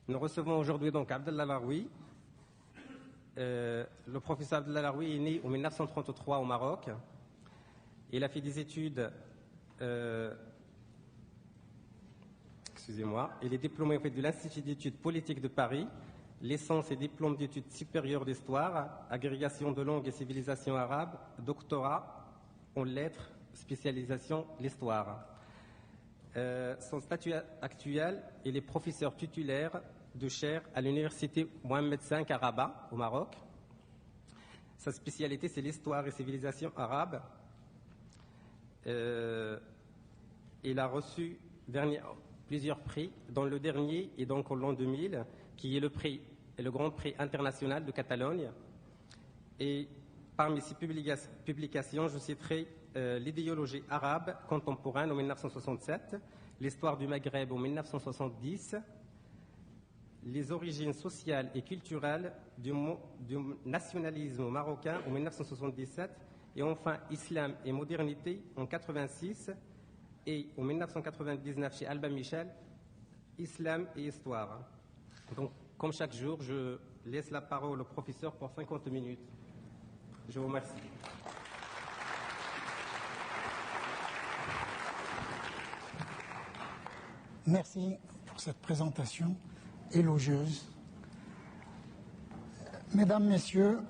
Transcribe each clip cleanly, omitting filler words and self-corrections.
Nous recevons aujourd'hui donc Abdellah Laroui. Le professeur Abdellah Laroui est né en 1933 au Maroc. Il a fait des études, il est diplômé de l'Institut d'études politiques de Paris, licence et diplôme d'études supérieures d'histoire, agrégation de langue et civilisation arabe, doctorat en lettres, spécialisation l'histoire. Son statut actuel, il est professeur titulaire de chaire à l'université Mohammed V à Rabat, au Maroc. Sa spécialité, c'est l'histoire et civilisation arabe. Il a reçu plusieurs prix, dont le dernier est donc en l'an 2000, qui est le Grand Prix international de Catalogne. Et parmi ses publications, je citerai l'idéologie arabe contemporaine en 1967, l'histoire du Maghreb en 1970, les origines sociales et culturelles du nationalisme marocain en 1977, et enfin Islam et modernité en 1986, et en 1999 chez Albin Michel, Islam et histoire. Donc, comme chaque jour, je laisse la parole au professeur pour 50 minutes. Je vous remercie. Merci pour cette présentation élogieuse. Mesdames, Messieurs,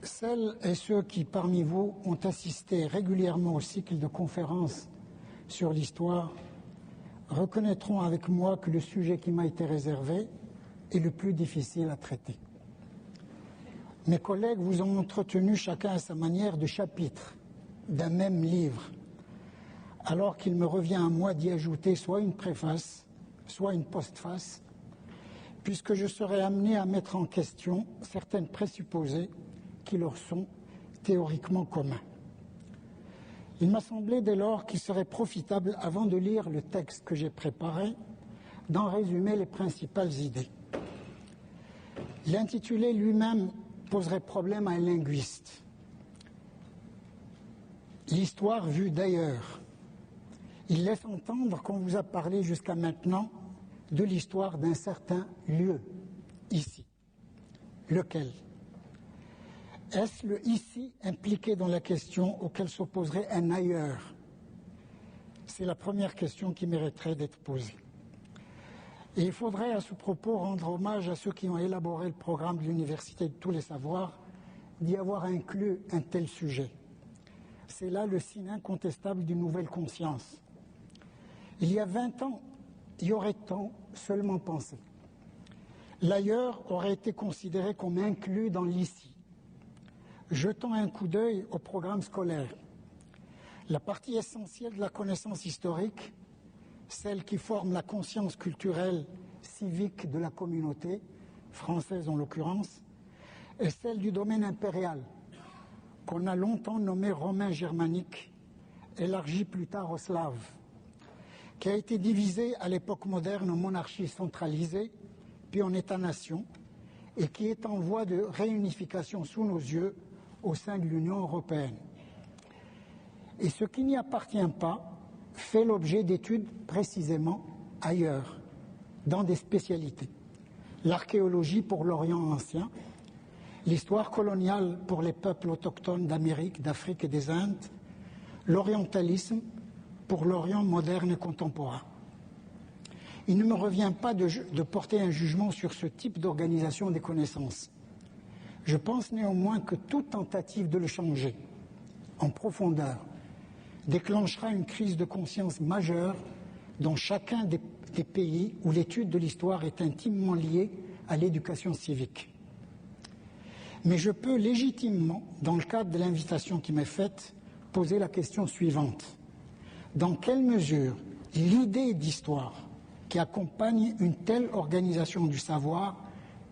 celles et ceux qui, parmi vous, ont assisté régulièrement au cycle de conférences sur l'histoire reconnaîtront avec moi que le sujet qui m'a été réservé est le plus difficile à traiter. Mes collègues vous ont entretenu chacun à sa manière de chapitres d'un même livre, alors qu'il me revient à moi d'y ajouter soit une préface, soit une postface, puisque je serai amené à mettre en question certaines présupposées qui leur sont théoriquement communs. Il m'a semblé dès lors qu'il serait profitable, avant de lire le texte que j'ai préparé, d'en résumer les principales idées. L'intitulé lui-même poserait problème à un linguiste. L'histoire vue d'ailleurs. Il laisse entendre qu'on vous a parlé jusqu'à maintenant de l'histoire d'un certain lieu, ici. Lequel ? Est-ce le ici impliqué dans la question auquel s'opposerait un ailleurs? C'est la première question qui mériterait d'être posée. Et il faudrait à ce propos rendre hommage à ceux qui ont élaboré le programme de l'Université de tous les savoirs d'y avoir inclus un tel sujet. C'est là le signe incontestable d'une nouvelle conscience. Il y a 20 ans, y aurait-on seulement pensé. L'ailleurs aurait été considéré comme inclus dans l'ici. Jetons un coup d'œil au programme scolaire. La partie essentielle de la connaissance historique, celle qui forme la conscience culturelle, civique de la communauté, française en l'occurrence, est celle du domaine impérial, qu'on a longtemps nommé romain germanique, élargi plus tard aux Slaves, qui a été divisé à l'époque moderne en monarchies centralisées, puis en États-nations, et qui est en voie de réunification sous nos yeux au sein de l'Union européenne. Et ce qui n'y appartient pas fait l'objet d'études précisément ailleurs, dans des spécialités. L'archéologie pour l'Orient ancien, l'histoire coloniale pour les peuples autochtones d'Amérique, d'Afrique et des Indes, l'orientalisme pour l'Orient moderne et contemporain. Il ne me revient pas de porter un jugement sur ce type d'organisation des connaissances. Je pense néanmoins que toute tentative de le changer en profondeur déclenchera une crise de conscience majeure dans chacun des pays où l'étude de l'histoire est intimement liée à l'éducation civique. Mais je peux légitimement, dans le cadre de l'invitation qui m'est faite, poser la question suivante. Dans quelle mesure l'idée d'histoire qui accompagne une telle organisation du savoir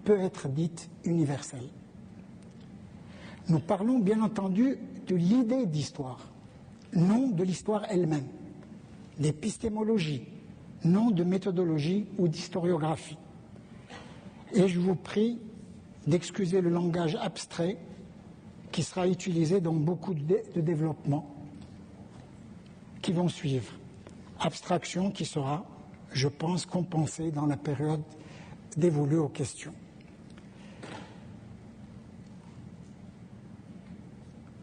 peut être dite universelle? Nous parlons bien entendu de l'idée d'histoire, non de l'histoire elle-même, d'épistémologie, non de méthodologie ou d'historiographie. Et je vous prie d'excuser le langage abstrait qui sera utilisé dans beaucoup de développements qui vont suivre. Abstraction qui sera, je pense, compensée dans la période dévolue aux questions.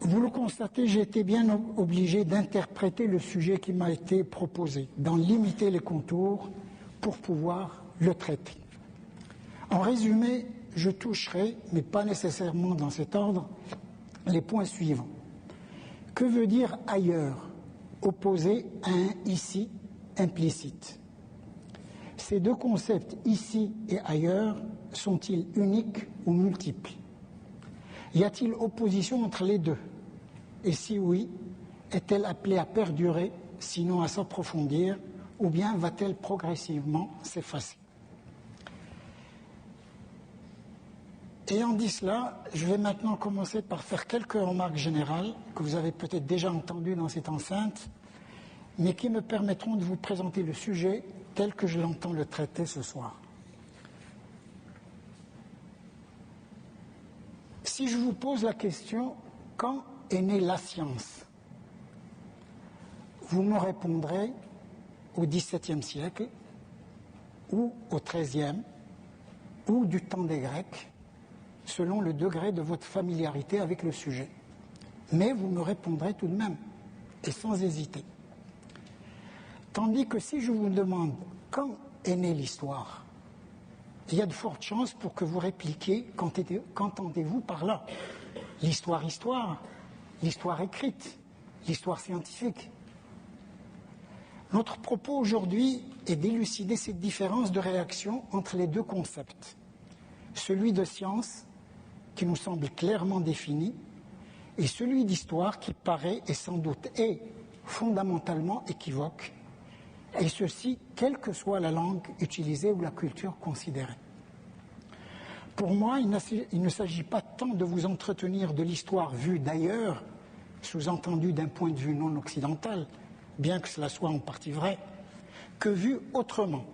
Vous le constatez, j'ai été bien obligé d'interpréter le sujet qui m'a été proposé, d'en limiter les contours pour pouvoir le traiter. En résumé, je toucherai, mais pas nécessairement dans cet ordre, les points suivants. Que veut dire ailleurs, opposé à un ici implicite? Ces deux concepts, ici et ailleurs, sont-ils uniques ou multiples? Y a-t-il opposition entre les deux? Et si oui, est-elle appelée à perdurer, sinon à s'approfondir, ou bien va-t-elle progressivement s'effacer? Ayant dit cela, je vais maintenant commencer par faire quelques remarques générales que vous avez peut-être déjà entendues dans cette enceinte, mais qui me permettront de vous présenter le sujet tel que je l'entends le traiter ce soir. Si je vous pose la question « Quand est née la science ?» vous me répondrez au XVIIe siècle, ou au XIIIe, ou du temps des Grecs, selon le degré de votre familiarité avec le sujet. Mais vous me répondrez tout de même, et sans hésiter. Tandis que si je vous demande quand est née l'histoire, il y a de fortes chances pour que vous répliquiez qu'entendez-vous par là? L'histoire écrite, l'histoire scientifique. Notre propos aujourd'hui est d'élucider cette différence de réaction entre les deux concepts. Celui de science, qui nous semble clairement défini, et celui d'histoire qui paraît et sans doute est fondamentalement équivoque, et ceci, quelle que soit la langue utilisée ou la culture considérée. Pour moi, il ne s'agit pas tant de vous entretenir de l'histoire vue d'ailleurs, sous-entendu d'un point de vue non occidental, bien que cela soit en partie vrai, que vue autrement,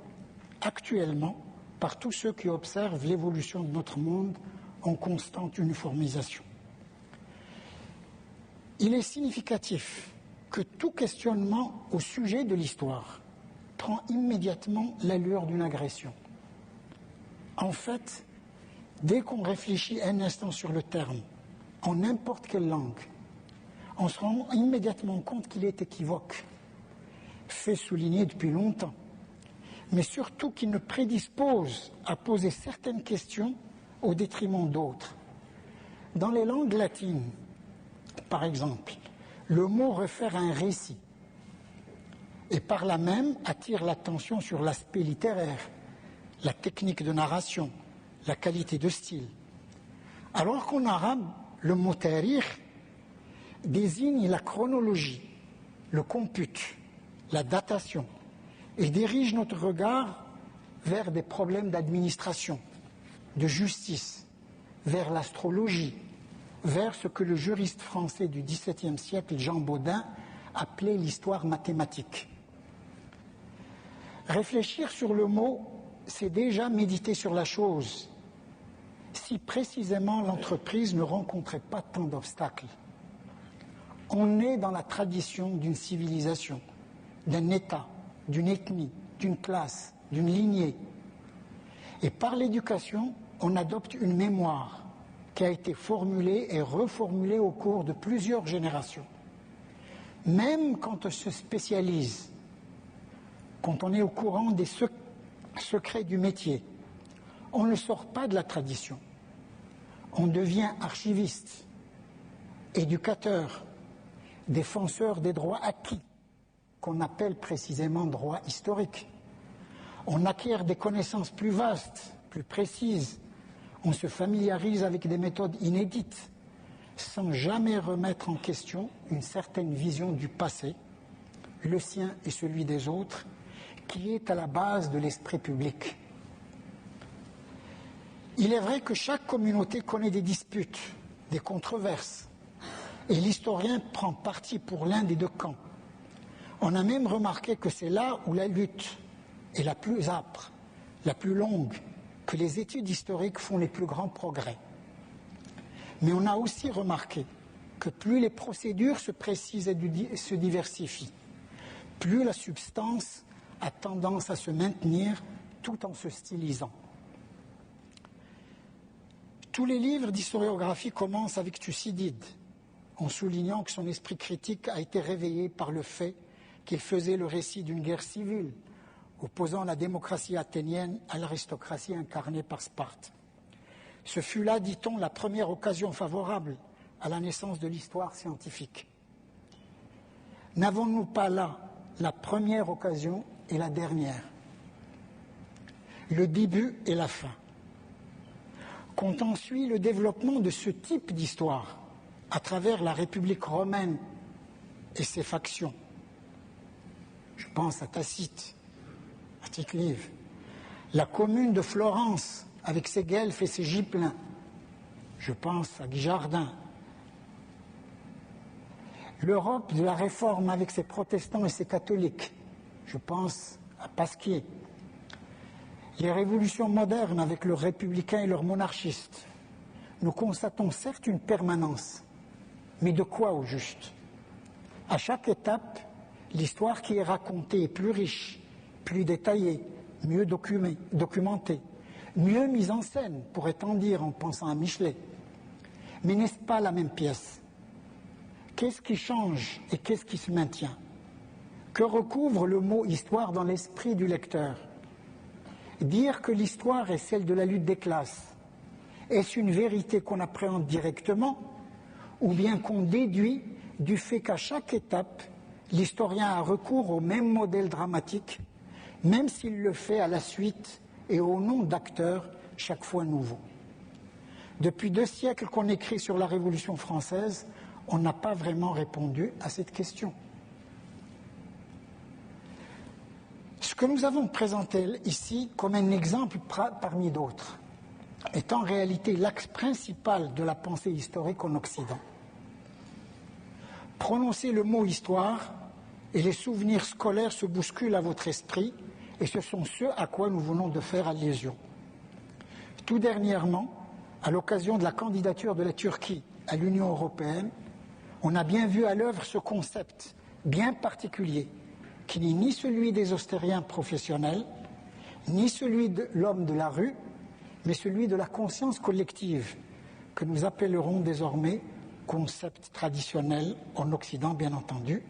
actuellement, par tous ceux qui observent l'évolution de notre monde en constante uniformisation. Il est significatif que tout questionnement au sujet de l'histoire prend immédiatement l'allure d'une agression. En fait, dès qu'on réfléchit un instant sur le terme, en n'importe quelle langue, on se rend immédiatement compte qu'il est équivoque, fait souligner depuis longtemps, mais surtout qu'il ne prédispose à poser certaines questions au détriment d'autres. Dans les langues latines, par exemple, le mot réfère à un récit et par là même attire l'attention sur l'aspect littéraire, la technique de narration, la qualité de style. Alors qu'en arabe, le mot tarikh désigne la chronologie, le compute, la datation, et dirige notre regard vers des problèmes d'administration, de justice, vers l'astrologie, vers ce que le juriste français du XVIIe siècle, Jean Bodin, appelait l'histoire mathématique. Réfléchir sur le mot, c'est déjà méditer sur la chose, si précisément l'entreprise ne rencontrait pas tant d'obstacles. On est dans la tradition d'une civilisation, d'un État, d'une ethnie, d'une classe, d'une lignée. Et par l'éducation, on adopte une mémoire qui a été formulée et reformulée au cours de plusieurs générations. Même quand on se spécialise, quand on est au courant des secrets du métier, on ne sort pas de la tradition. On devient archiviste, éducateur, défenseur des droits acquis, qu'on appelle précisément droits historiques. On acquiert des connaissances plus vastes, plus précises. On se familiarise avec des méthodes inédites, sans jamais remettre en question une certaine vision du passé, le sien et celui des autres, qui est à la base de l'esprit public. Il est vrai que chaque communauté connaît des disputes, des controverses, et l'historien prend parti pour l'un des deux camps. On a même remarqué que c'est là où la lutte est la plus âpre, la plus longue, que les études historiques font les plus grands progrès. Mais on a aussi remarqué que plus les procédures se précisent et se diversifient, plus la substance a tendance à se maintenir tout en se stylisant. Tous les livres d'historiographie commencent avec Thucydide, en soulignant que son esprit critique a été réveillé par le fait qu'il faisait le récit d'une guerre civile, opposant la démocratie athénienne à l'aristocratie incarnée par Sparte. Ce fut là, dit-on, la première occasion favorable à la naissance de l'histoire scientifique. N'avons-nous pas là la première occasion et la dernière, le début et la fin? Quand on suit le développement de ce type d'histoire à travers la République romaine et ses factions, je pense à Tacite, à Tite-Live, la commune de Florence avec ses guelfes et ses gibelins, je pense à Guy Jardin, l'Europe de la Réforme avec ses protestants et ses catholiques, je pense à Pasquier, les révolutions modernes avec leurs républicains et leurs monarchistes, nous constatons certes une permanence, mais de quoi au juste? À chaque étape, l'histoire qui est racontée est plus riche, plus détaillée, mieux documentée, mieux mise en scène, pourrait-on dire en pensant à Michelet. Mais n'est-ce pas la même pièce? Qu'est-ce qui change et qu'est-ce qui se maintient? Que recouvre le mot histoire dans l'esprit du lecteur? Dire que l'histoire est celle de la lutte des classes, est-ce une vérité qu'on appréhende directement ou bien qu'on déduit du fait qu'à chaque étape, l'historien a recours au même modèle dramatique, même s'il le fait à la suite et au nom d'acteurs chaque fois nouveaux? Depuis 2 siècles qu'on écrit sur la Révolution française, on n'a pas vraiment répondu à cette question. Ce que nous avons présenté ici comme un exemple parmi d'autres est en réalité l'axe principal de la pensée historique en Occident. Prononcez le mot histoire et les souvenirs scolaires se bousculent à votre esprit et ce sont ceux à quoi nous venons de faire allusion. Tout dernièrement, à l'occasion de la candidature de la Turquie à l'Union européenne, on a bien vu à l'œuvre ce concept bien particulier qui n'est ni celui des austériens professionnels, ni celui de l'homme de la rue, mais celui de la conscience collective, que nous appellerons désormais concept traditionnel en Occident, bien entendu,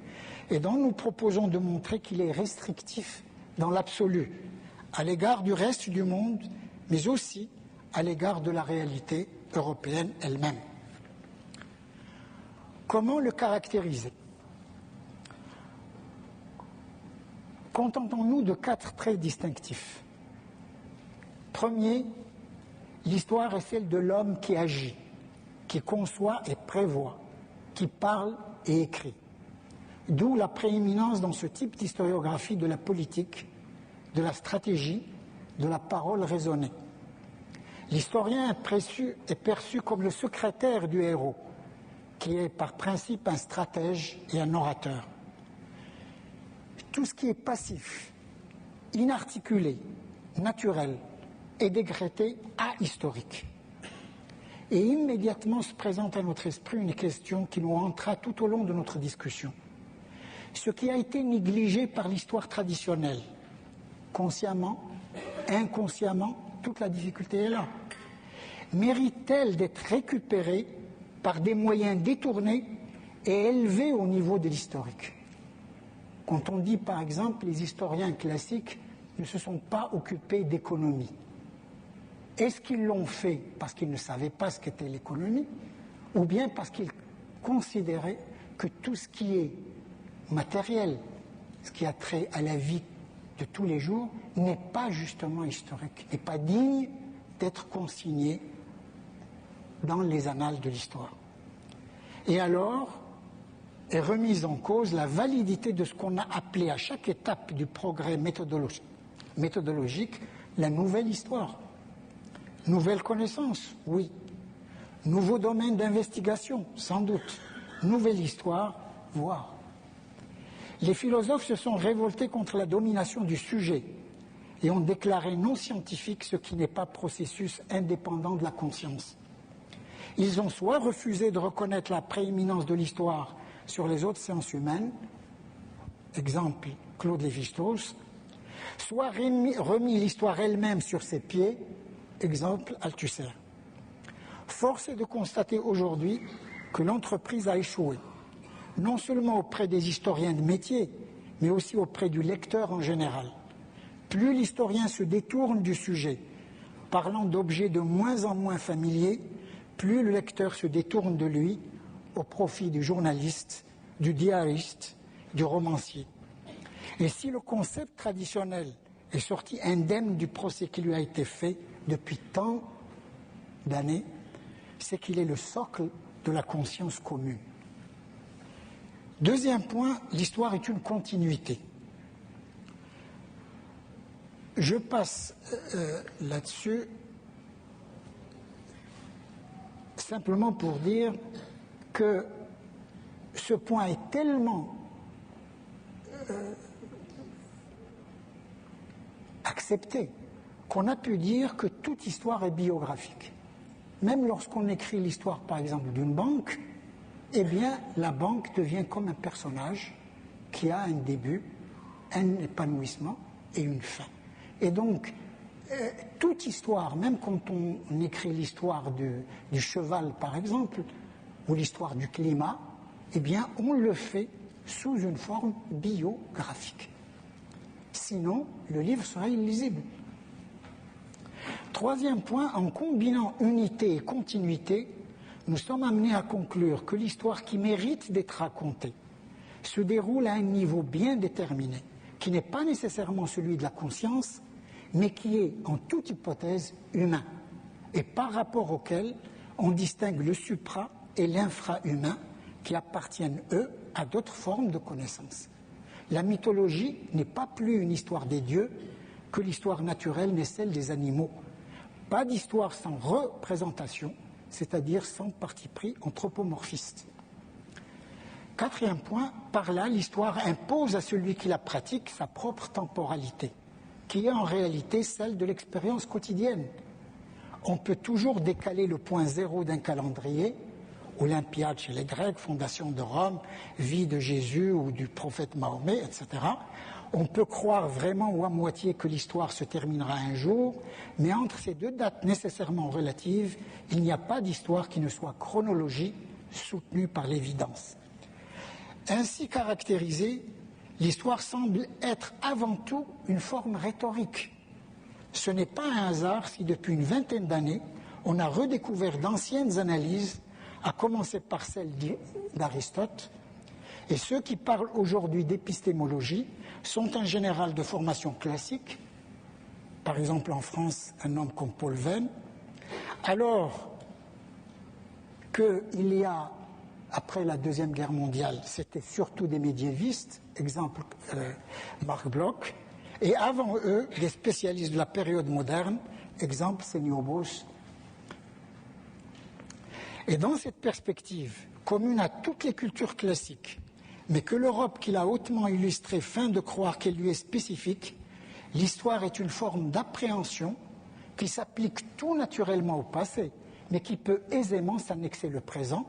et dont nous proposons de montrer qu'il est restrictif dans l'absolu, à l'égard du reste du monde, mais aussi à l'égard de la réalité européenne elle-même. Comment le caractériser? Contentons-nous de 4 traits distinctifs. Premier, l'histoire est celle de l'homme qui agit, qui conçoit et prévoit, qui parle et écrit. D'où la prééminence dans ce type d'historiographie de la politique, de la stratégie, de la parole raisonnée. L'historien est perçu comme le secrétaire du héros, qui est par principe un stratège et un orateur. Tout ce qui est passif, inarticulé, naturel est décrété ahistorique. Et immédiatement se présente à notre esprit une question qui nous hantera tout au long de notre discussion. Ce qui a été négligé par l'histoire traditionnelle, consciemment, inconsciemment, toute la difficulté est là. Mérite-t-elle d'être récupérée par des moyens détournés et élevés au niveau de l'historique? Quand on dit, par exemple, les historiens classiques ne se sont pas occupés d'économie, est-ce qu'ils l'ont fait parce qu'ils ne savaient pas ce qu'était l'économie, ou bien parce qu'ils considéraient que tout ce qui est matériel, ce qui a trait à la vie de tous les jours, n'est pas justement historique, n'est pas digne d'être consigné dans les annales de l'histoire? Et alors est remise en cause la validité de ce qu'on a appelé à chaque étape du progrès méthodologique la nouvelle histoire. Nouvelle connaissance, oui. Nouveau domaine d'investigation, sans doute. Nouvelle histoire, voire. Les philosophes se sont révoltés contre la domination du sujet et ont déclaré non scientifique ce qui n'est pas processus indépendant de la conscience. Ils ont soit refusé de reconnaître la prééminence de l'histoire sur les autres sciences humaines, exemple Claude Lévi-Strauss, soit remis l'histoire elle-même sur ses pieds, exemple Althusser. Force est de constater aujourd'hui que l'entreprise a échoué, non seulement auprès des historiens de métier, mais aussi auprès du lecteur en général. Plus l'historien se détourne du sujet, parlant d'objets de moins en moins familiers, plus le lecteur se détourne de lui au profit du journaliste, du diariste, du romancier. Et si le concept traditionnel est sorti indemne du procès qui lui a été fait depuis tant d'années, c'est qu'il est le socle de la conscience commune. Deuxième point, l'histoire est une continuité. Je passe là-dessus simplement pour dire que ce point est tellement accepté qu'on a pu dire que toute histoire est biographique. Même lorsqu'on écrit l'histoire, par exemple, d'une banque, eh bien, la banque devient comme un personnage qui a un début, un épanouissement et une fin. Et donc, toute histoire, même quand on écrit l'histoire du cheval, par exemple, ou l'histoire du climat, eh bien, on le fait sous une forme biographique. Sinon, le livre sera illisible. Troisième point, en combinant unité et continuité, nous sommes amenés à conclure que l'histoire qui mérite d'être racontée se déroule à un niveau bien déterminé, qui n'est pas nécessairement celui de la conscience, mais qui est, en toute hypothèse, humain, et par rapport auquel on distingue le supra et l'infra-humain, qui appartiennent, eux, à d'autres formes de connaissance. La mythologie n'est pas plus une histoire des dieux que l'histoire naturelle n'est celle des animaux. Pas d'histoire sans représentation, c'est-à-dire sans parti pris anthropomorphiste. Quatrième point, par là, l'histoire impose à celui qui la pratique sa propre temporalité, qui est en réalité celle de l'expérience quotidienne. On peut toujours décaler le point zéro d'un calendrier, Olympiade chez les Grecs, fondation de Rome, vie de Jésus ou du prophète Mahomet, etc. On peut croire vraiment ou à moitié que l'histoire se terminera un jour, mais entre ces deux dates nécessairement relatives, il n'y a pas d'histoire qui ne soit chronologie soutenue par l'évidence. Ainsi caractérisée, l'histoire semble être avant tout une forme rhétorique. Ce n'est pas un hasard si depuis une vingtaine d'années, on a redécouvert d'anciennes analyses, à commencer par celle d'Aristote, et ceux qui parlent aujourd'hui d'épistémologie sont en général de formation classique, par exemple en France, un homme comme Paul Venn, alors qu'il y a, après la Deuxième Guerre mondiale, c'était surtout des médiévistes, exemple Marc Bloch, et avant eux, des spécialistes de la période moderne, exemple Seniobos. Et dans cette perspective, commune à toutes les cultures classiques, mais que l'Europe qui l'a hautement illustrée feint de croire qu'elle lui est spécifique, l'histoire est une forme d'appréhension qui s'applique tout naturellement au passé, mais qui peut aisément s'annexer le présent,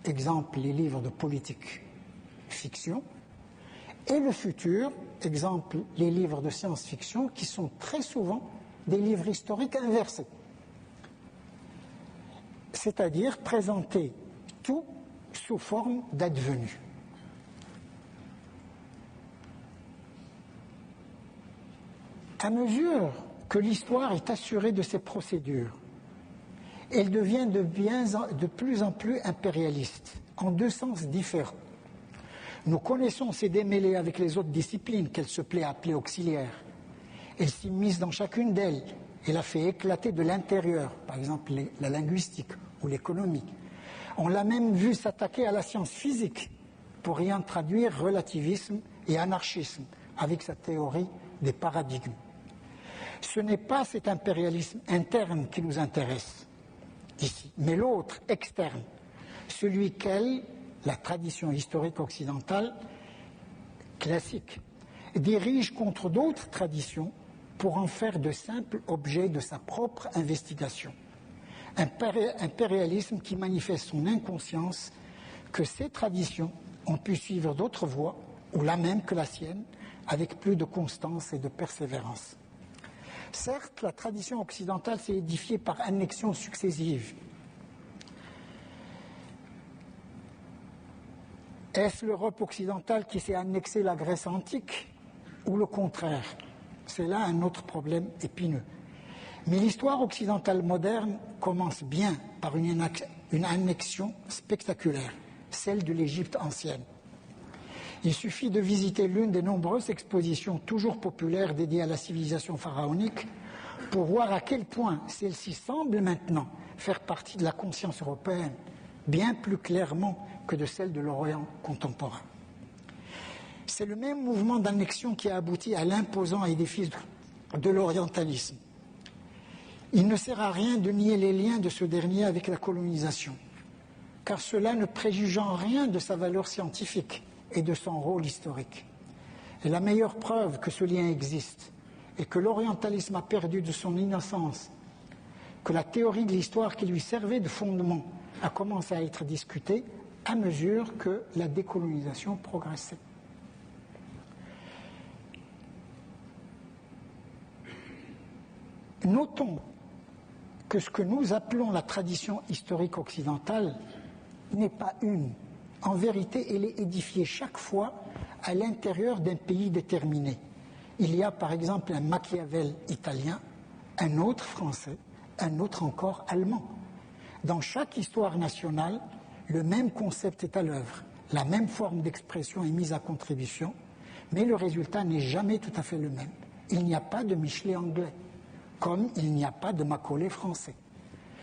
exemple les livres de politique fiction, et le futur, exemple les livres de science-fiction, qui sont très souvent des livres historiques inversés. C'est-à-dire présenter tout sous forme d'advenu. À mesure que l'histoire est assurée de ces procédures, elle devient de plus en plus impérialiste, en deux sens différents. Nous connaissons ses démêlés avec les autres disciplines qu'elle se plaît à appeler auxiliaires. Elle s'immisce dans chacune d'elles et la fait éclater de l'intérieur, par exemple la linguistique ou l'économie. On l'a même vu s'attaquer à la science physique pour y introduire relativisme et anarchisme avec sa théorie des paradigmes. Ce n'est pas cet impérialisme interne qui nous intéresse ici, mais l'autre, externe, celui qu'elle, la tradition historique occidentale classique, dirige contre d'autres traditions pour en faire de simples objets de sa propre investigation. Impérialisme qui manifeste son inconscience que ces traditions ont pu suivre d'autres voies, ou la même que la sienne, avec plus de constance et de persévérance. Certes, la tradition occidentale s'est édifiée par annexions successives. Est-ce l'Europe occidentale qui s'est annexée la Grèce antique ou le contraire? C'est là un autre problème épineux. Mais l'histoire occidentale moderne commence bien par une annexion spectaculaire, celle de l'Égypte ancienne. Il suffit de visiter l'une des nombreuses expositions toujours populaires dédiées à la civilisation pharaonique pour voir à quel point celle-ci semble maintenant faire partie de la conscience européenne, bien plus clairement que de celle de l'Orient contemporain. C'est le même mouvement d'annexion qui a abouti à l'imposant édifice de l'orientalisme. Il ne sert à rien de nier les liens de ce dernier avec la colonisation, car cela ne préjuge en rien de sa valeur scientifique et de son rôle historique. Et la meilleure preuve que ce lien existe et que l'orientalisme a perdu de son innocence, que la théorie de l'histoire qui lui servait de fondement a commencé à être discutée à mesure que la décolonisation progressait. Notons que ce que nous appelons la tradition historique occidentale n'est pas une. En vérité, elle est édifiée chaque fois à l'intérieur d'un pays déterminé. Il y a par exemple un Machiavel italien, un autre français, un autre encore allemand. Dans chaque histoire nationale, le même concept est à l'œuvre, la même forme d'expression est mise à contribution, mais le résultat n'est jamais tout à fait le même. Il n'y a pas de Michelet anglais, comme il n'y a pas de Macaulay français.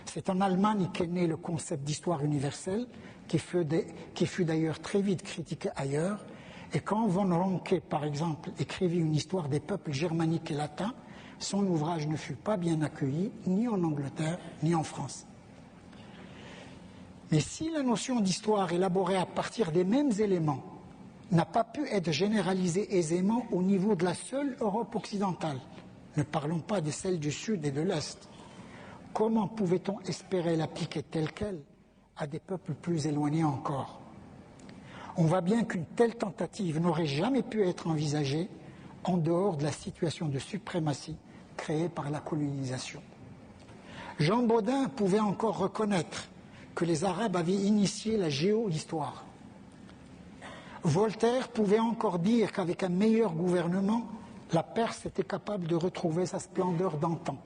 C'est en Allemagne qu'est né le concept d'histoire universelle, qui fut d'ailleurs très vite critiqué ailleurs, et quand von Ranke, par exemple, écrivit une histoire des peuples germaniques et latins, son ouvrage ne fut pas bien accueilli, ni en Angleterre, ni en France. Mais si la notion d'histoire élaborée à partir des mêmes éléments n'a pas pu être généralisée aisément au niveau de la seule Europe occidentale, ne parlons pas de celle du Sud et de l'Est, comment pouvait-on espérer l'appliquer telle qu'elle à des peuples plus éloignés encore? On voit bien qu'une telle tentative n'aurait jamais pu être envisagée en dehors de la situation de suprématie créée par la colonisation. Jean Bodin pouvait encore reconnaître que les Arabes avaient initié la géohistoire. Voltaire pouvait encore dire qu'avec un meilleur gouvernement, la Perse était capable de retrouver sa splendeur d'antan.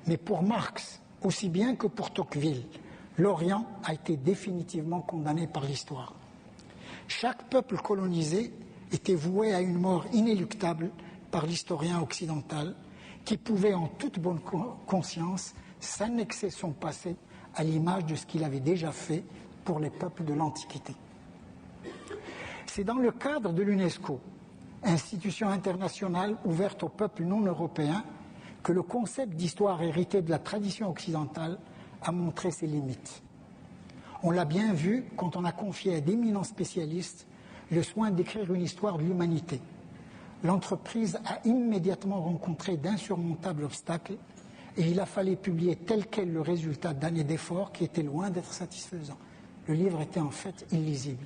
Mais pour Marx, aussi bien que pour Tocqueville, l'Orient a été définitivement condamné par l'histoire. Chaque peuple colonisé était voué à une mort inéluctable par l'historien occidental qui pouvait en toute bonne conscience s'annexer son passé à l'image de ce qu'il avait déjà fait pour les peuples de l'Antiquité. C'est dans le cadre de l'UNESCO, institution internationale ouverte aux peuples non européens, que le concept d'histoire héritée de la tradition occidentale a montré ses limites. On l'a bien vu quand on a confié à d'éminents spécialistes le soin d'écrire une histoire de l'humanité. L'entreprise a immédiatement rencontré d'insurmontables obstacles et il a fallu publier tel quel le résultat d'années d'efforts qui étaient loin d'être satisfaisants. Le livre était en fait illisible.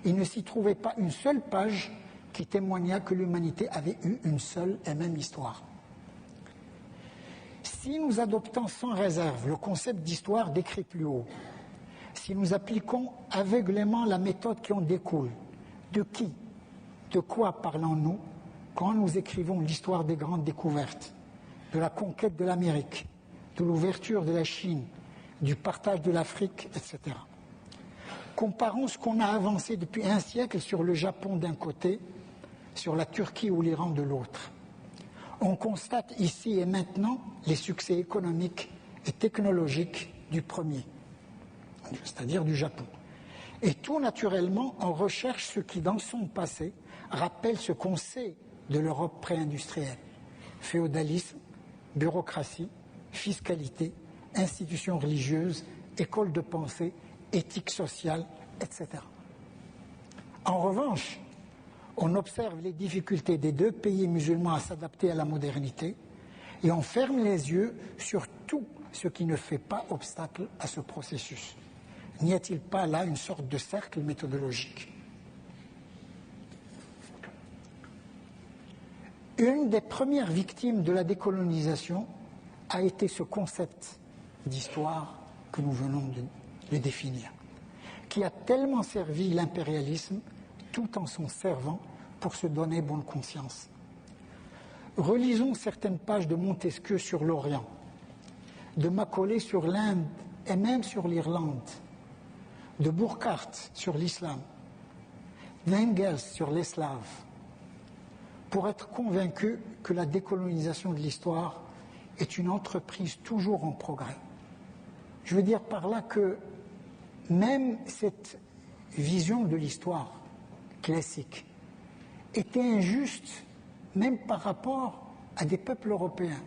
Il ne s'y trouvait pas une seule page qui témoignât que l'humanité avait eu une seule et même histoire. Si nous adoptons sans réserve le concept d'histoire décrit plus haut, si nous appliquons aveuglément la méthode qui en découle, de qui, de quoi parlons-nous quand nous écrivons l'histoire des grandes découvertes, de la conquête de l'Amérique, de l'ouverture de la Chine, du partage de l'Afrique, etc. Comparons ce qu'on a avancé depuis un siècle sur le Japon d'un côté, sur la Turquie ou l'Iran de l'autre. On constate ici et maintenant les succès économiques et technologiques du premier, c'est-à-dire du Japon. Et tout naturellement, on recherche ce qui, dans son passé, rappelle ce qu'on sait de l'Europe pré-industrielle. Féodalisme, bureaucratie, fiscalité, institutions religieuses, écoles de pensée, éthique sociale, etc. En revanche, on observe les difficultés des deux pays musulmans à s'adapter à la modernité et on ferme les yeux sur tout ce qui ne fait pas obstacle à ce processus. N'y a-t-il pas là une sorte de cercle méthodologique ? Une des premières victimes de la décolonisation a été ce concept d'histoire que nous venons de définir, qui a tellement servi l'impérialisme tout en s'en servant pour se donner bonne conscience. Relisons certaines pages de Montesquieu sur l'Orient, de Macaulay sur l'Inde et même sur l'Irlande, de Burckhardt sur l'islam, d'Engels sur les Slaves, pour être convaincu que la décolonisation de l'histoire est une entreprise toujours en progrès. Je veux dire par là que même cette vision de l'histoire classique était injuste, même par rapport à des peuples européens.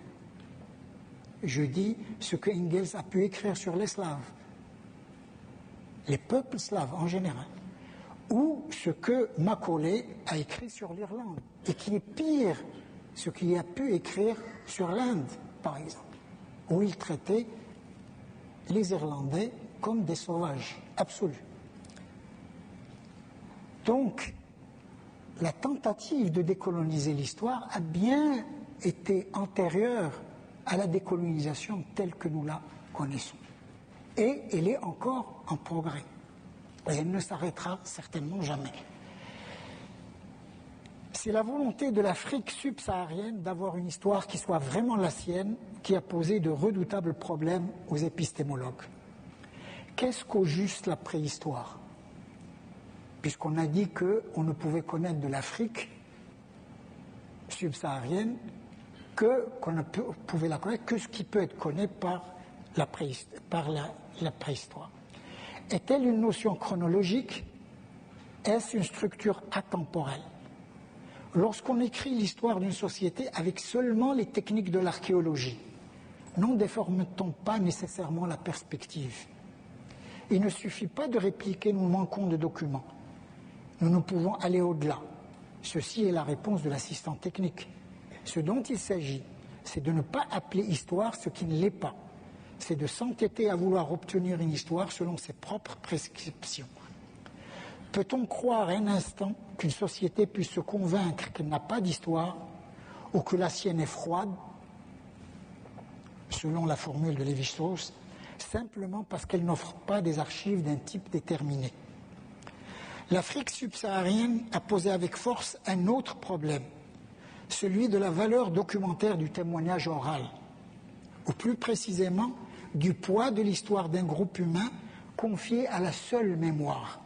Je dis ce que Engels a pu écrire sur les Slaves, les peuples slaves en général, ou ce que Macaulay a écrit sur l'Irlande, et qui est pire, ce qu'il a pu écrire sur l'Inde, par exemple, où il traitait les Irlandais comme des sauvages absolus. Donc, la tentative de décoloniser l'histoire a bien été antérieure à la décolonisation telle que nous la connaissons. Et elle est encore en progrès. Et elle ne s'arrêtera certainement jamais. C'est la volonté de l'Afrique subsaharienne d'avoir une histoire qui soit vraiment la sienne qui a posé de redoutables problèmes aux épistémologues. Qu'est-ce qu'au juste la préhistoire ? Puisqu'on a dit qu'on ne pouvait connaître de l'Afrique subsaharienne qu'on ne pouvait la connaître que ce qui peut être connu par la préhistoire. Est-elle une notion chronologique? Est-ce une structure atemporelle? Lorsqu'on écrit l'histoire d'une société avec seulement les techniques de l'archéologie, n'en déforme-t-on pas nécessairement la perspective? Il ne suffit pas de répliquer, nous manquons de documents. Nous pouvons aller au-delà. Ceci est la réponse de l'assistant technique. Ce dont il s'agit, c'est de ne pas appeler histoire ce qui ne l'est pas. C'est de s'entêter à vouloir obtenir une histoire selon ses propres prescriptions. Peut-on croire un instant qu'une société puisse se convaincre qu'elle n'a pas d'histoire ou que la sienne est froide, selon la formule de Lévi-Strauss, simplement parce qu'elle n'offre pas des archives d'un type déterminé? L'Afrique subsaharienne a posé avec force un autre problème, celui de la valeur documentaire du témoignage oral, ou plus précisément du poids de l'histoire d'un groupe humain confié à la seule mémoire.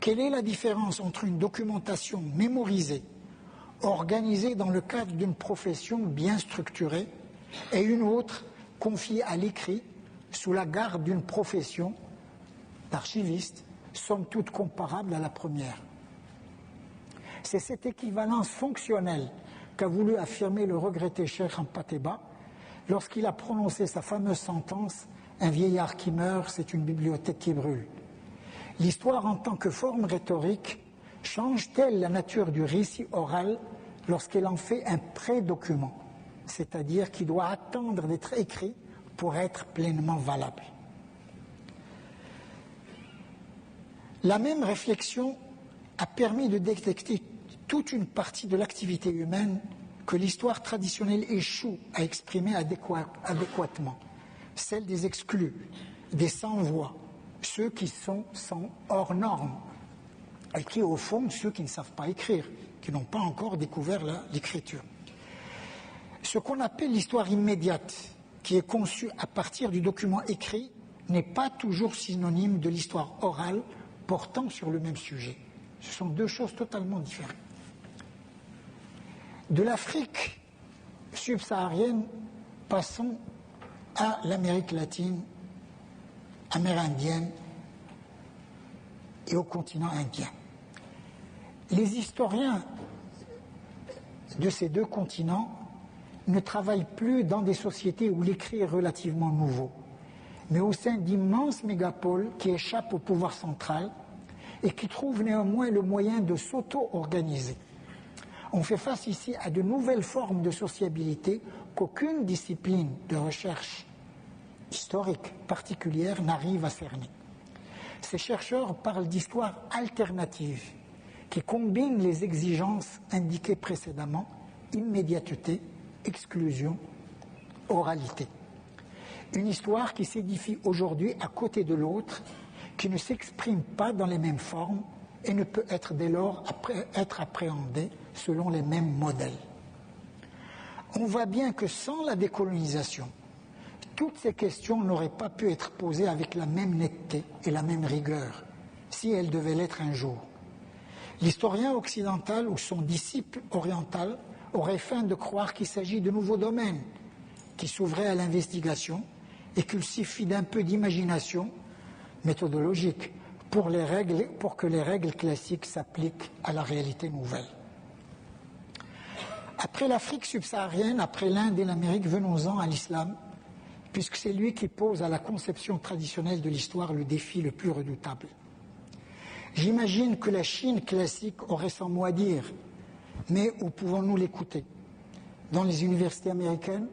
Quelle est la différence entre une documentation mémorisée, organisée dans le cadre d'une profession bien structurée, et une autre confiée à l'écrit sous la garde d'une profession d'archiviste, somme toute comparable à la première? C'est cette équivalence fonctionnelle qu'a voulu affirmer le regretté Cheikh Hampâté-Bâ lorsqu'il a prononcé sa fameuse sentence « Un vieillard qui meurt, c'est une bibliothèque qui brûle ». L'histoire en tant que forme rhétorique change-t-elle la nature du récit oral lorsqu'elle en fait un pré-document, c'est-à-dire qui doit attendre d'être écrit pour être pleinement valable? La même réflexion a permis de détecter toute une partie de l'activité humaine que l'histoire traditionnelle échoue à exprimer adéquatement, celle des exclus, des sans-voix, ceux qui sont hors normes, et qui au fond, ceux qui ne savent pas écrire, qui n'ont pas encore découvert l'écriture. Ce qu'on appelle l'histoire immédiate, qui est conçue à partir du document écrit, n'est pas toujours synonyme de l'histoire orale portant sur le même sujet. Ce sont deux choses totalement différentes. De l'Afrique subsaharienne, passons à l'Amérique latine, amérindienne et au continent indien. Les historiens de ces deux continents ne travaillent plus dans des sociétés où l'écrit est relativement nouveau, mais au sein d'immenses mégapoles qui échappent au pouvoir central et qui trouvent néanmoins le moyen de s'auto-organiser. On fait face ici à de nouvelles formes de sociabilité qu'aucune discipline de recherche historique particulière n'arrive à cerner. Ces chercheurs parlent d'histoire alternative qui combine les exigences indiquées précédemment, immédiateté, exclusion, oralité. Une histoire qui s'édifie aujourd'hui à côté de l'autre, qui ne s'exprime pas dans les mêmes formes et ne peut être dès lors être appréhendée selon les mêmes modèles. On voit bien que sans la décolonisation, toutes ces questions n'auraient pas pu être posées avec la même netteté et la même rigueur, si elles devaient l'être un jour. L'historien occidental ou son disciple oriental aurait feint de croire qu'il s'agit de nouveaux domaines qui s'ouvraient à l'investigation et qu'il suffit d'un peu d'imagination méthodologique pour que les règles classiques s'appliquent à la réalité nouvelle. Après l'Afrique subsaharienne, après l'Inde et l'Amérique, venons-en à l'islam, puisque c'est lui qui pose à la conception traditionnelle de l'histoire le défi le plus redoutable. J'imagine que la Chine classique aurait son mot à dire, mais où pouvons-nous l'écouter? Dans les universités américaines,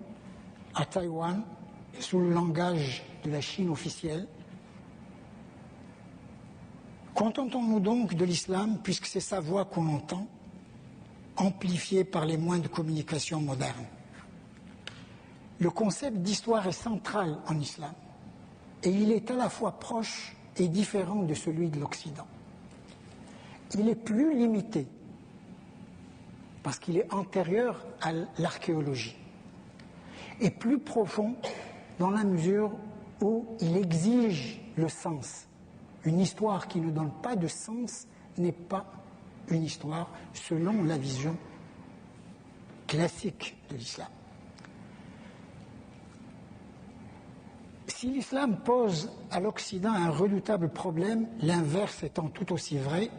à Taïwan, sous le langage de la Chine officielle. Contentons-nous donc de l'islam, puisque c'est sa voix qu'on entend, amplifiée par les moyens de communication modernes. Le concept d'histoire est central en islam, et il est à la fois proche et différent de celui de l'Occident. Il est plus limité, parce qu'il est antérieur à l'archéologie, et plus profond dans la mesure où il exige le sens. Une histoire qui ne donne pas de sens n'est pas une histoire selon la vision classique de l'islam. Si l'islam pose à l'Occident un redoutable problème, l'inverse étant tout aussi vrai,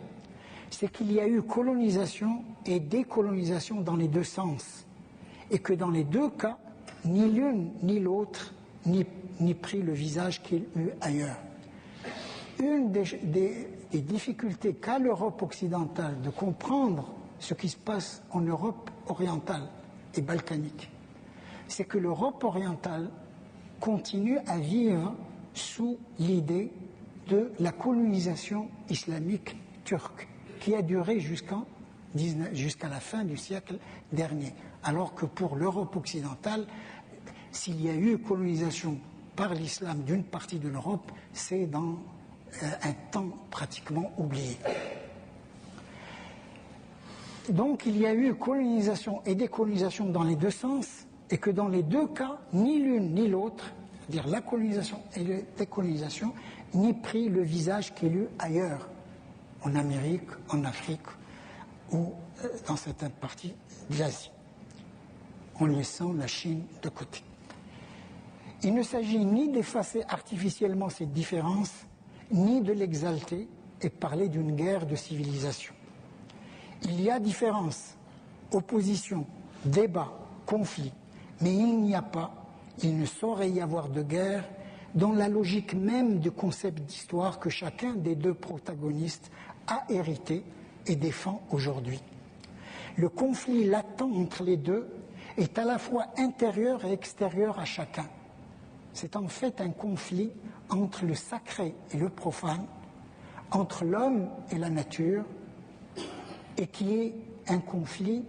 c'est qu'il y a eu colonisation et décolonisation dans les deux sens, et que dans les deux cas, ni l'une ni l'autre n'y prit le visage qu'il eut ailleurs. Une des difficultés qu'a l'Europe occidentale de comprendre ce qui se passe en Europe orientale et balkanique, c'est que l'Europe orientale continue à vivre sous l'idée de la colonisation islamique turque, qui a duré jusqu'à la fin du siècle dernier. Alors que pour l'Europe occidentale, s'il y a eu colonisation par l'islam d'une partie de l'Europe, c'est dans un temps pratiquement oublié. Donc il y a eu colonisation et décolonisation dans les deux sens, et que dans les deux cas, ni l'une ni l'autre, c'est-à-dire la colonisation et la décolonisation, n'y prit le visage qu'il eut ailleurs, en Amérique, en Afrique ou dans certaines parties de l'Asie, en laissant la Chine de côté. Il ne s'agit ni d'effacer artificiellement cette différence, ni de l'exalter et parler d'une guerre de civilisation. Il y a différence, opposition, débat, conflit, mais il ne saurait y avoir de guerre dans la logique même du concept d'histoire que chacun des deux protagonistes a hérité et défend aujourd'hui. Le conflit latent entre les deux est à la fois intérieur et extérieur à chacun. C'est en fait un conflit entre le sacré et le profane, entre l'homme et la nature, et qui est un conflit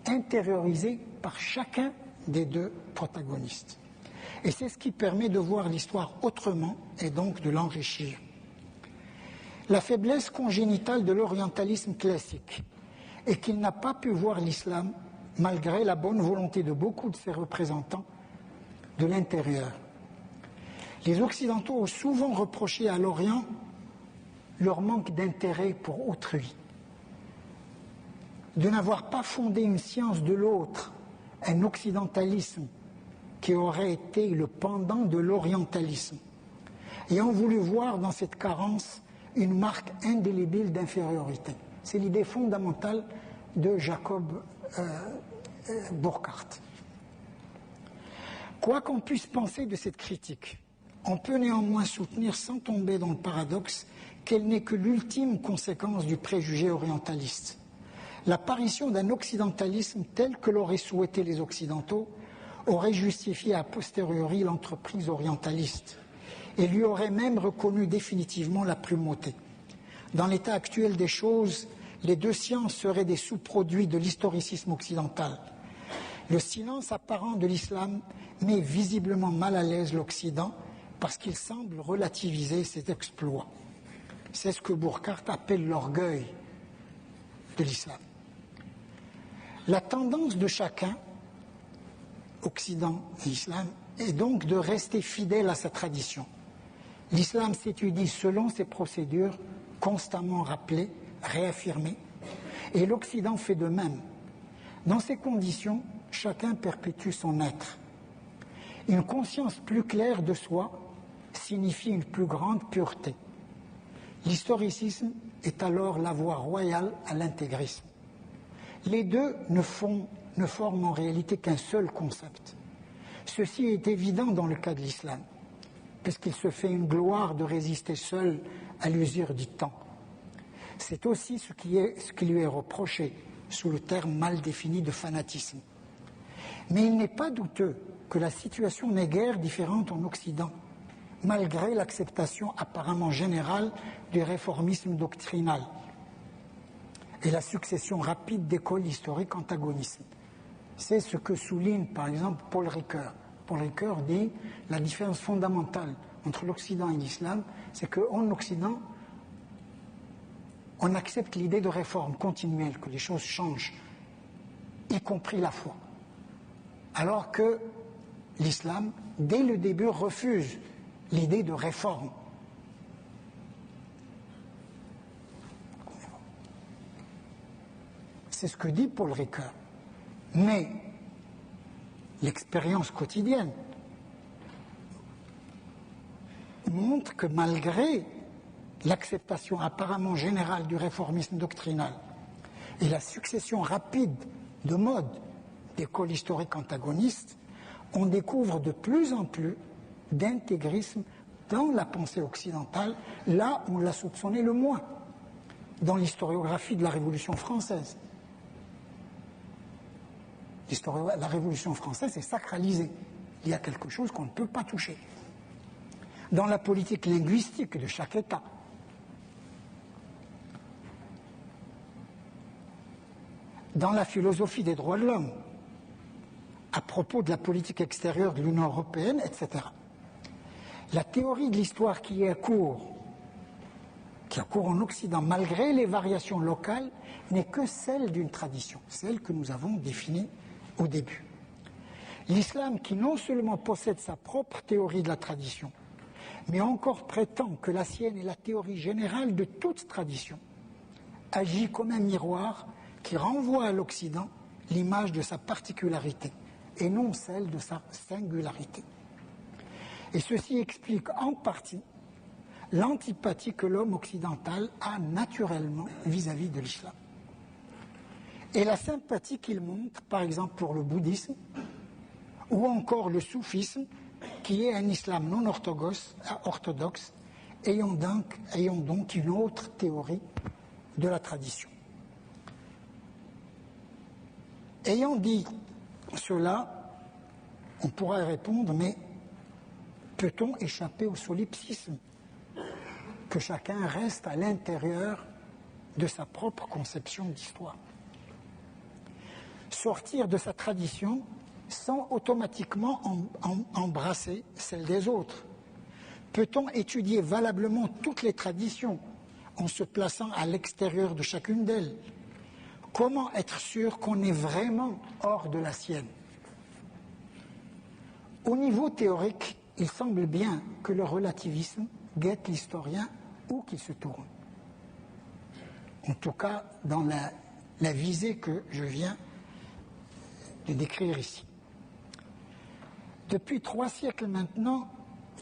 intériorisé par chacun des deux protagonistes. Et c'est ce qui permet de voir l'histoire autrement et donc de l'enrichir. La faiblesse congénitale de l'orientalisme classique est qu'il n'a pas pu voir l'islam malgré la bonne volonté de beaucoup de ses représentants de l'intérieur. Les Occidentaux ont souvent reproché à l'Orient leur manque d'intérêt pour autrui, de n'avoir pas fondé une science de l'autre, un occidentalisme qui aurait été le pendant de l'orientalisme, et ont voulu voir dans cette carence une marque indélébile d'infériorité. C'est l'idée fondamentale de Jacob Burckhardt. Quoi qu'on puisse penser de cette critique, on peut néanmoins soutenir sans tomber dans le paradoxe qu'elle n'est que l'ultime conséquence du préjugé orientaliste. L'apparition d'un occidentalisme tel que l'auraient souhaité les Occidentaux aurait justifié a posteriori l'entreprise orientaliste et lui aurait même reconnu définitivement la primauté. Dans l'état actuel des choses, les deux sciences seraient des sous-produits de l'historicisme occidental. Le silence apparent de l'islam met visiblement mal à l'aise l'Occident parce qu'il semble relativiser ses exploits. C'est ce que Burkhardt appelle l'orgueil de l'islam. La tendance de chacun, Occident et Islam, est donc de rester fidèle à sa tradition. L'islam s'étudie selon ses procédures, constamment rappelées, réaffirmées, et l'Occident fait de même. Dans ces conditions, chacun perpétue son être. Une conscience plus claire de soi signifie une plus grande pureté. L'historicisme est alors la voie royale à l'intégrisme. Les deux ne forment en réalité qu'un seul concept. Ceci est évident dans le cas de l'islam, puisqu'il se fait une gloire de résister seul à l'usure du temps. C'est aussi ce qui lui est reproché sous le terme mal défini de fanatisme. Mais il n'est pas douteux que la situation n'est guère différente en Occident, malgré l'acceptation apparemment générale du réformisme doctrinal et la succession rapide d'écoles historiques antagonistes. C'est ce que souligne par exemple Paul Ricoeur. Paul Ricoeur dit la différence fondamentale entre l'Occident et l'islam, c'est qu'en Occident, on accepte l'idée de réforme continuelle, que les choses changent, y compris la foi. Alors que l'islam, dès le début, refuse l'idée de réforme. C'est ce que dit Paul Ricoeur. Mais l'expérience quotidienne montre que malgré l'acceptation apparemment générale du réformisme doctrinal et la succession rapide de modes d'écoles historiques antagonistes, on découvre de plus en plus d'intégrisme dans la pensée occidentale, là où on l'a soupçonné le moins, dans l'historiographie de la Révolution française. La Révolution française est sacralisée. Il y a quelque chose qu'on ne peut pas toucher. Dans la politique linguistique de chaque État, dans la philosophie des droits de l'homme, à propos de la politique extérieure de l'Union européenne, etc. La théorie de l'histoire qui est à court en Occident, malgré les variations locales, n'est que celle d'une tradition, celle que nous avons définie au début. L'islam, qui non seulement possède sa propre théorie de la tradition, mais encore prétend que la sienne est la théorie générale de toute tradition, agit comme un miroir qui renvoie à l'Occident l'image de sa particularité et non celle de sa singularité. Et ceci explique en partie l'antipathie que l'homme occidental a naturellement vis-à-vis de l'islam. Et la sympathie qu'il montre, par exemple, pour le bouddhisme, ou encore le soufisme, qui est un islam non orthodoxe, ayant donc une autre théorie de la tradition. Ayant dit cela, on pourrait répondre, mais peut-on échapper au solipsisme? Que chacun reste à l'intérieur de sa propre conception d'histoire. Sortir de sa tradition sans automatiquement embrasser celle des autres. Peut-on étudier valablement toutes les traditions en se plaçant à l'extérieur de chacune d'elles? Comment être sûr qu'on est vraiment hors de la sienne? Au niveau théorique, il semble bien que le relativisme guette l'historien où qu'il se tourne. En tout cas, dans la visée que je viens de décrire ici. Depuis 3 siècles maintenant,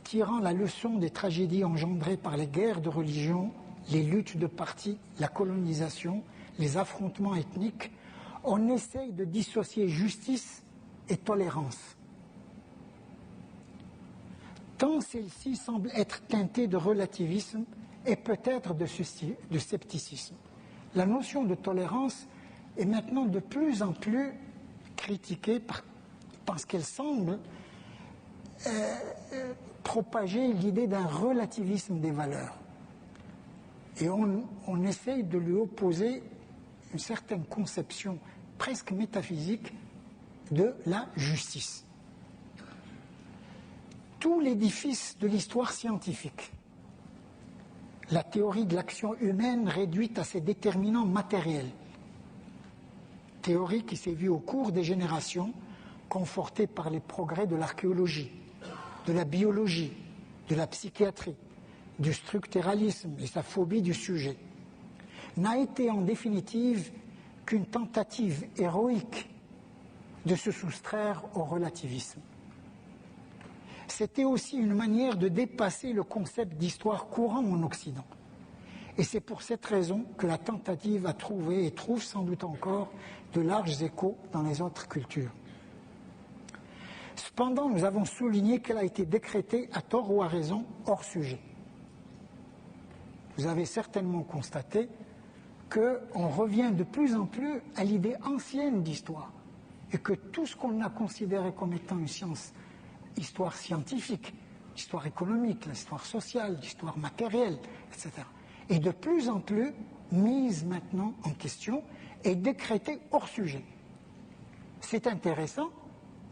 tirant la leçon des tragédies engendrées par les guerres de religion, les luttes de partis, la colonisation, les affrontements ethniques, on essaye de dissocier justice et tolérance. Tant celle-ci semble être teintée de relativisme et peut-être de scepticisme. La notion de tolérance est maintenant de plus en plus critiquée parce qu'elle semble propager l'idée d'un relativisme des valeurs. Et on essaye de lui opposer une certaine conception presque métaphysique de la justice. Tout l'édifice de l'histoire scientifique, la théorie de l'action humaine réduite à ses déterminants matériels, théorie qui s'est vue au cours des générations confortée par les progrès de l'archéologie, de la biologie, de la psychiatrie, du structuralisme et sa phobie du sujet, n'a été en définitive qu'une tentative héroïque de se soustraire au relativisme. C'était aussi une manière de dépasser le concept d'histoire courant en Occident. Et c'est pour cette raison que la tentative a trouvé et trouve sans doute encore de larges échos dans les autres cultures. Cependant, nous avons souligné qu'elle a été décrétée à tort ou à raison hors sujet. Vous avez certainement constaté qu'on revient de plus en plus à l'idée ancienne d'histoire et que tout ce qu'on a considéré comme étant une science, histoire scientifique, l'histoire économique, l'histoire sociale, l'histoire matérielle, etc., est de plus en plus mise maintenant en question et décrétée hors sujet. C'est intéressant,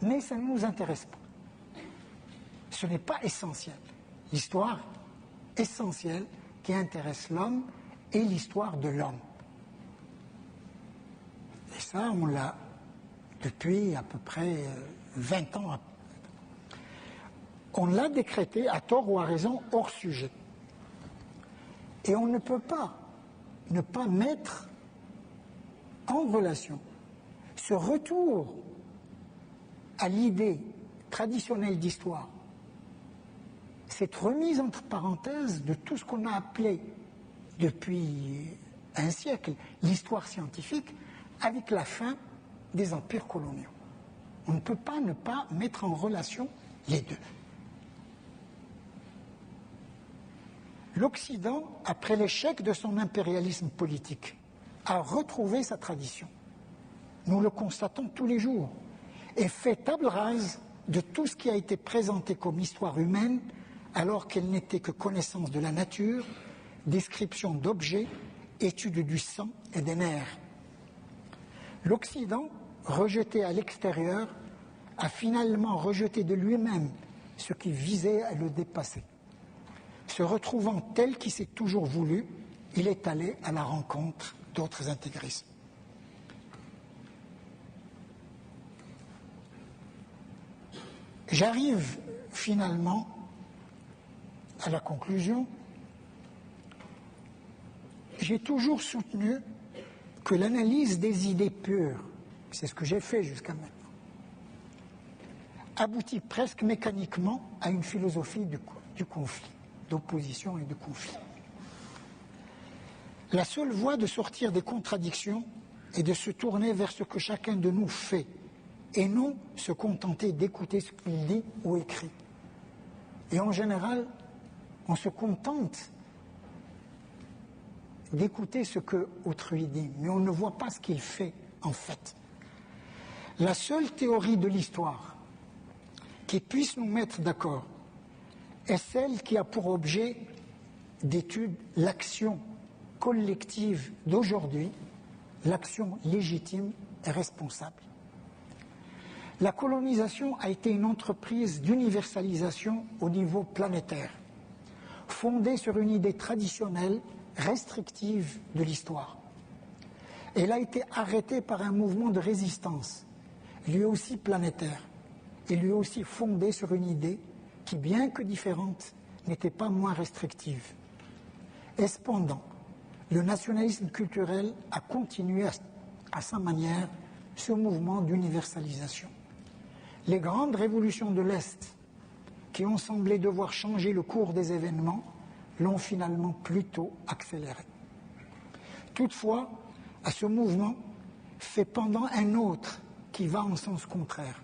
mais ça ne nous intéresse pas. Ce n'est pas essentiel. L'histoire essentielle qui intéresse l'homme est l'histoire de l'homme. Et ça, on l'a depuis à peu près 20 ans. On l'a décrété à tort ou à raison hors sujet. Et on ne peut pas ne pas mettre en relation ce retour à l'idée traditionnelle d'histoire, cette remise entre parenthèses de tout ce qu'on a appelé depuis un siècle l'histoire scientifique, avec la fin des empires coloniaux. On ne peut pas ne pas mettre en relation les deux. L'Occident, après l'échec de son impérialisme politique, a retrouvé sa tradition. Nous le constatons tous les jours et fait table rase de tout ce qui a été présenté comme histoire humaine alors qu'elle n'était que connaissance de la nature, description d'objets, étude du sang et des nerfs. L'Occident, rejeté à l'extérieur, a finalement rejeté de lui-même ce qui visait à le dépasser. Se retrouvant tel qu'il s'est toujours voulu, il est allé à la rencontre d'autres intégrismes. J'arrive finalement à la conclusion. J'ai toujours soutenu que l'analyse des idées pures, c'est ce que j'ai fait jusqu'à maintenant, aboutit presque mécaniquement à une philosophie du conflit, d'opposition et de conflit. La seule voie de sortir des contradictions est de se tourner vers ce que chacun de nous fait et non se contenter d'écouter ce qu'il dit ou écrit. Et en général, on se contente d'écouter ce que autrui dit, mais on ne voit pas ce qu'il fait en fait. La seule théorie de l'histoire qui puisse nous mettre d'accord est celle qui a pour objet d'étude l'action collective d'aujourd'hui, l'action légitime et responsable. La colonisation a été une entreprise d'universalisation au niveau planétaire, fondée sur une idée traditionnelle restrictive de l'histoire. Elle a été arrêtée par un mouvement de résistance, lui aussi planétaire, et lui aussi fondé sur une idée qui, bien que différente, n'était pas moins restrictive. Et cependant, le nationalisme culturel a continué à sa manière ce mouvement d'universalisation. Les grandes révolutions de l'Est, qui ont semblé devoir changer le cours des événements, l'ont finalement plutôt accéléré. Toutefois, à ce mouvement fait pendant un autre qui va en sens contraire.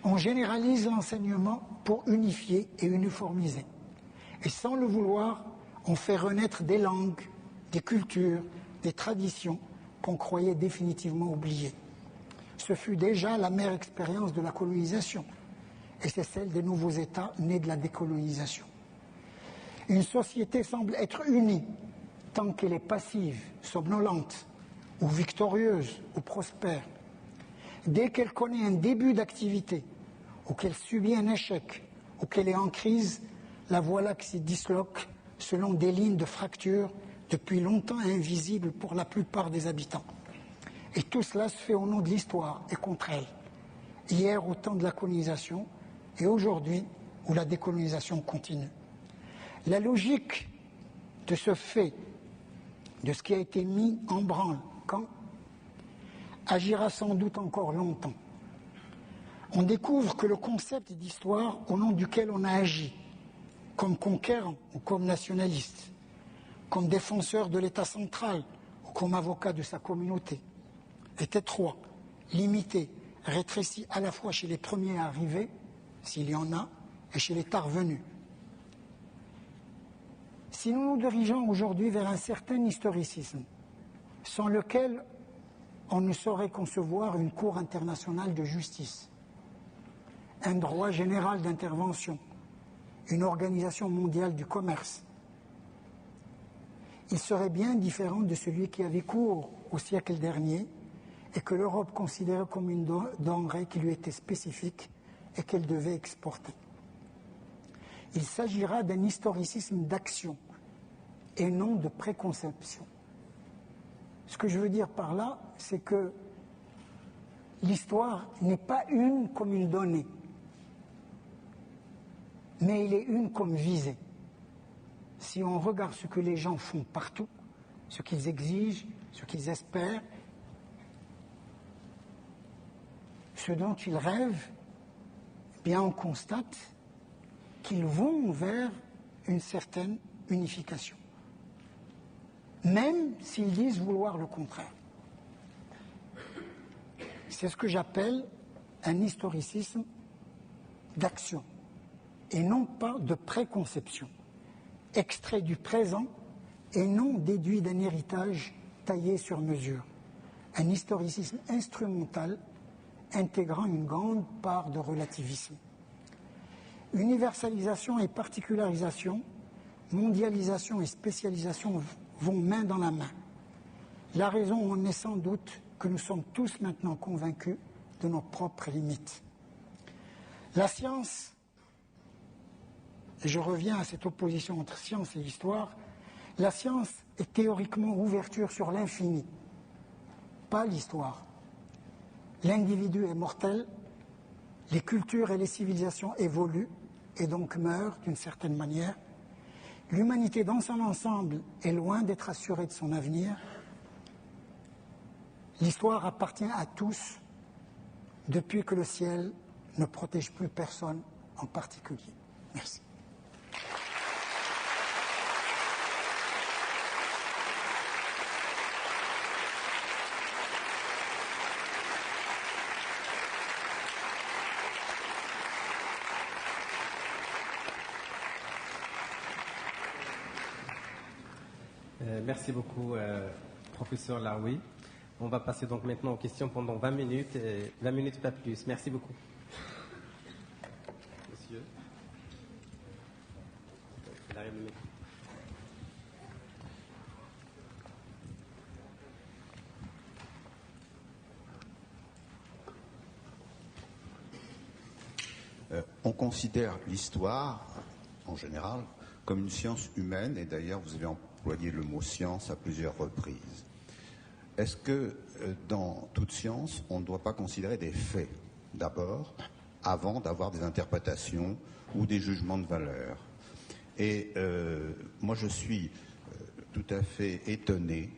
On généralise l'enseignement pour unifier et uniformiser. Et sans le vouloir, on fait renaître des langues, des cultures, des traditions qu'on croyait définitivement oubliées. Ce fut déjà la mère expérience de la colonisation, et c'est celle des nouveaux États nés de la décolonisation. Une société semble être unie tant qu'elle est passive, somnolente, ou victorieuse, ou prospère, dès qu'elle connaît un début d'activité, ou qu'elle subit un échec, ou qu'elle est en crise, la voilà qui se disloque selon des lignes de fracture depuis longtemps invisibles pour la plupart des habitants. Et tout cela se fait au nom de l'histoire et contre elle. Hier, au temps de la colonisation, et aujourd'hui, où la décolonisation continue. La logique de ce fait, de ce qui a été mis en branle, quand agira sans doute encore longtemps. On découvre que le concept d'histoire au nom duquel on a agi, comme conquérant ou comme nationaliste, comme défenseur de l'État central ou comme avocat de sa communauté, est étroit, limité, rétréci à la fois chez les premiers arrivés, s'il y en a, et chez les parvenus. Si nous nous dirigeons aujourd'hui vers un certain historicisme, sans lequel on ne saurait concevoir une cour internationale de justice, un droit général d'intervention, une organisation mondiale du commerce, il serait bien différent de celui qui avait cours au siècle dernier et que l'Europe considérait comme une denrée qui lui était spécifique et qu'elle devait exporter. Il s'agira d'un historicisme d'action et non de préconception. Ce que je veux dire par là, c'est que l'histoire n'est pas une comme une donnée, mais il est une comme visée. Si on regarde ce que les gens font partout, ce qu'ils exigent, ce qu'ils espèrent, ce dont ils rêvent, eh bien on constate qu'ils vont vers une certaine unification, même s'ils disent vouloir le contraire. C'est ce que j'appelle un historicisme d'action et non pas de préconception, extrait du présent et non déduit d'un héritage taillé sur mesure. Un historicisme instrumental intégrant une grande part de relativisme. Universalisation et particularisation, mondialisation et spécialisation vont main dans la main. La raison en est sans doute que nous sommes tous maintenant convaincus de nos propres limites. La science, et je reviens à cette opposition entre science et histoire, la science est théoriquement ouverture sur l'infini, pas l'histoire. L'individu est mortel, les cultures et les civilisations évoluent et donc meurent d'une certaine manière. L'humanité dans son ensemble est loin d'être assurée de son avenir. L'histoire appartient à tous depuis que le ciel ne protège plus personne en particulier. Merci. Merci beaucoup, professeur Laoui. On va passer donc maintenant aux questions pendant 20 minutes, 20 minutes pas plus. Merci beaucoup. Monsieur. Il arrive le micro. On considère l'histoire, en général, comme une science humaine, et d'ailleurs vous avez employé le mot science à plusieurs reprises. Est-ce que dans toute science, on ne doit pas considérer des faits d'abord, avant d'avoir des interprétations ou des jugements de valeur? Et moi je suis tout à fait étonné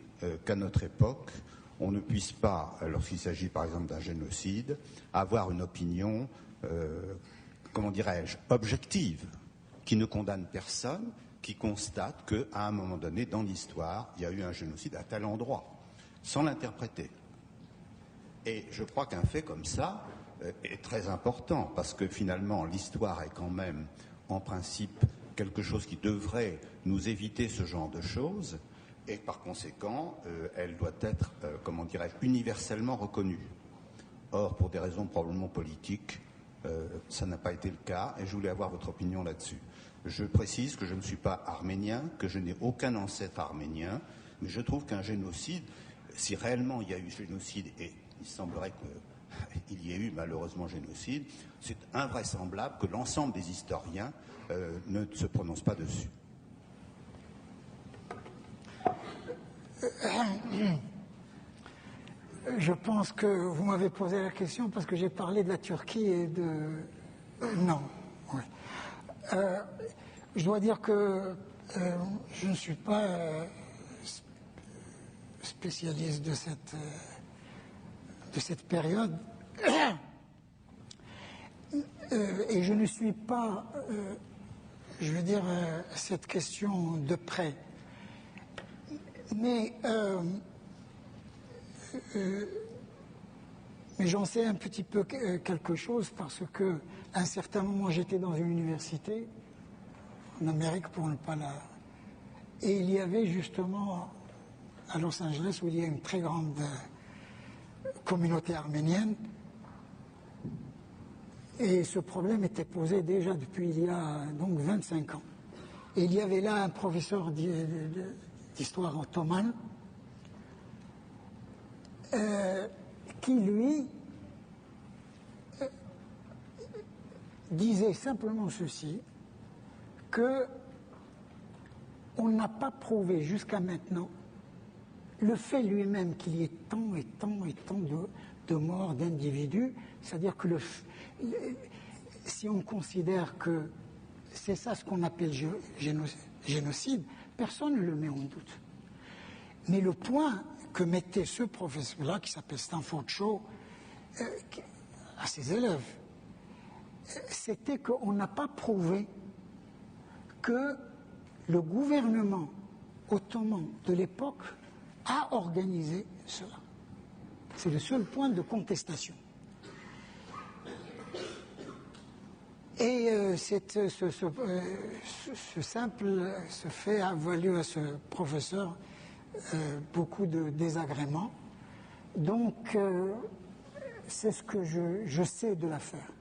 qu'à notre époque, on ne puisse pas, lorsqu'il s'agit par exemple d'un génocide, avoir une opinion, comment dirais-je, objective, qui ne condamne personne, qui constate qu'à un moment donné, dans l'histoire, il y a eu un génocide à tel endroit, sans l'interpréter. Et je crois qu'un fait comme ça est très important, parce que finalement, l'histoire est quand même, en principe, quelque chose qui devrait nous éviter ce genre de choses, et par conséquent, elle doit être, comment dirais-je, universellement reconnue. Or, pour des raisons probablement politiques, ça n'a pas été le cas, et je voulais avoir votre opinion là-dessus. Je précise que je ne suis pas arménien, que je n'ai aucun ancêtre arménien, mais je trouve qu'un génocide, si réellement il y a eu génocide, et il semblerait qu'il y ait eu malheureusement génocide, c'est invraisemblable que l'ensemble des historiens ne se prononcent pas dessus. Je pense que vous m'avez posé la question parce que j'ai parlé de la Turquie et de... Non. Oui. Je dois dire que je ne suis pas spécialiste de cette période et je ne suis pas, je veux dire, cette question de près. Mais j'en sais un petit peu quelque chose parce que à un certain moment j'étais dans une université en Amérique pour ne pas la... Et il y avait justement à Los Angeles où il y a une très grande communauté arménienne et ce problème était posé déjà depuis il y a donc 25 ans. Et il y avait là un professeur d'histoire ottomane qui lui disait simplement ceci, que on n'a pas prouvé jusqu'à maintenant le fait lui-même qu'il y ait tant et tant et tant de morts d'individus, c'est-à-dire que si on considère que c'est ça ce qu'on appelle génocide, personne ne le met en doute. Mais le point que mettait ce professeur-là, qui s'appelle Stanford Shaw, à ses élèves, c'était qu'on n'a pas prouvé que le gouvernement ottoman de l'époque a organisé cela. C'est le seul point de contestation. Et ce fait a valu à ce professeur beaucoup de désagréments. Donc, c'est ce que je sais de l'affaire.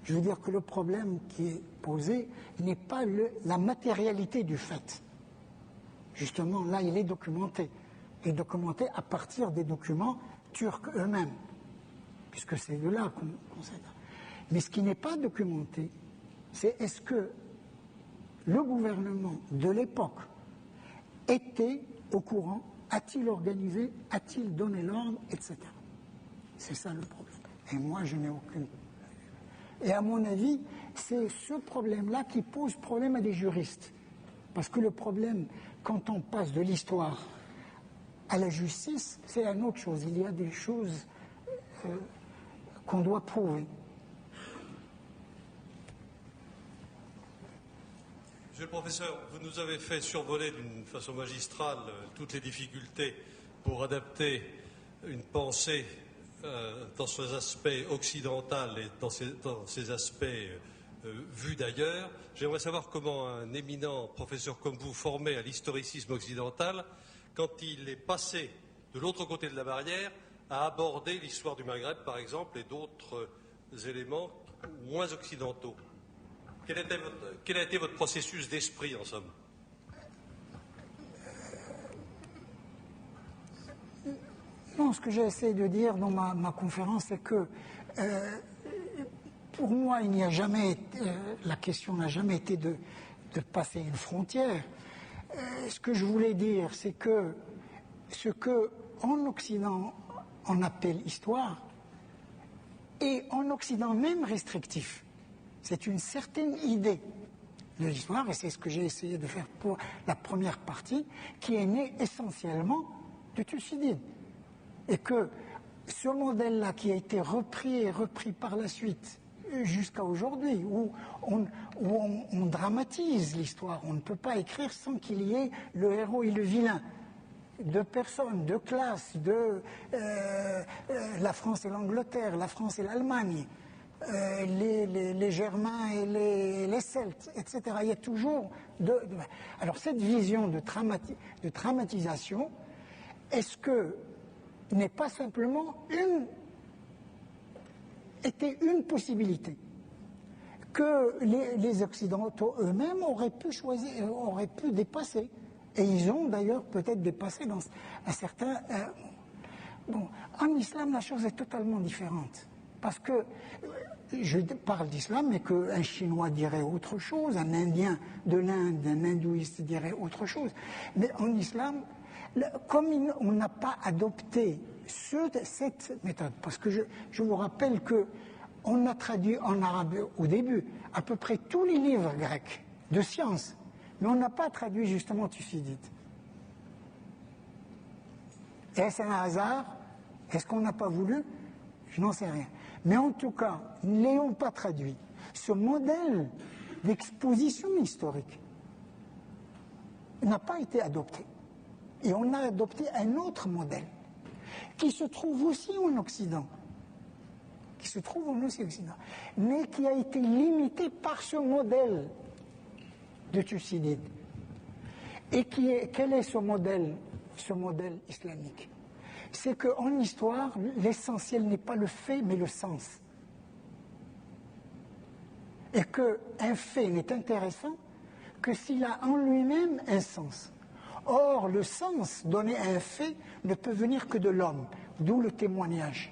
Je veux dire que le problème qui est posé n'est pas la matérialité du fait. Justement, là, il est documenté. Il est documenté à partir des documents turcs eux-mêmes, puisque c'est de là qu'on sait. Mais ce qui n'est pas documenté, c'est est-ce que le gouvernement de l'époque était au courant, a-t-il organisé, a-t-il donné l'ordre, etc. C'est ça le problème. Et moi, je n'ai aucune... Et à mon avis, c'est ce problème-là qui pose problème à des juristes. Parce que le problème, quand on passe de l'histoire à la justice, c'est une autre chose. Il y a des choses qu'on doit prouver. Monsieur le professeur, vous nous avez fait survoler d'une façon magistrale toutes les difficultés pour adapter une pensée dans ses aspects occidentaux et dans ses aspects vus d'ailleurs. J'aimerais savoir comment un éminent professeur comme vous, formé à l'historicisme occidental, quand il est passé de l'autre côté de la barrière, a abordé l'histoire du Maghreb, par exemple, et d'autres éléments moins occidentaux. Quel a été votre processus d'esprit, en somme? Non, ce que j'ai essayé de dire dans ma conférence, c'est que pour moi, il n'y a jamais été, la question n'a jamais été de passer une frontière. Ce que je voulais dire, c'est que ce que en Occident on appelle histoire, et en Occident même restrictif, c'est une certaine idée de l'histoire, et c'est ce que j'ai essayé de faire pour la première partie, qui est née essentiellement de Thucydide. Et que ce modèle-là qui a été repris et repris par la suite jusqu'à aujourd'hui, où on dramatise l'histoire, on ne peut pas écrire sans qu'il y ait le héros et le vilain, de personnes, de classes, de la France et l'Angleterre, la France et l'Allemagne, les Germains et les Celtes, etc. Il y a toujours Alors cette vision de dramatisation, est-ce que n'est pas simplement était une possibilité que les Occidentaux eux-mêmes auraient pu choisir, auraient pu dépasser Et ils ont d'ailleurs peut-être dépassé dans un certain... bon, en islam, la chose est totalement différente. Parce que je parle d'islam, mais qu'un Chinois dirait autre chose, un Indien de l'Inde, un hindouiste dirait autre chose. Mais en islam, comme on n'a pas adopté cette méthode, parce que je vous rappelle qu'on a traduit en arabe au début à peu près tous les livres grecs de sciences, mais on n'a pas traduit justement Thucydide. Est-ce un hasard? Est-ce qu'on n'a pas voulu? Je n'en sais rien. Mais en tout cas, ne l'ayons pas traduit. Ce modèle d'exposition historique n'a pas été adopté. Et on a adopté un autre modèle qui se trouve aussi en Occident, mais qui a été limité par ce modèle de Thucydide. Et quel est ce modèle islamique? C'est qu'en histoire, l'essentiel n'est pas le fait, mais le sens. Et qu'un fait n'est intéressant que s'il a en lui-même un sens. Or, le sens donné à un fait ne peut venir que de l'homme, d'où le témoignage.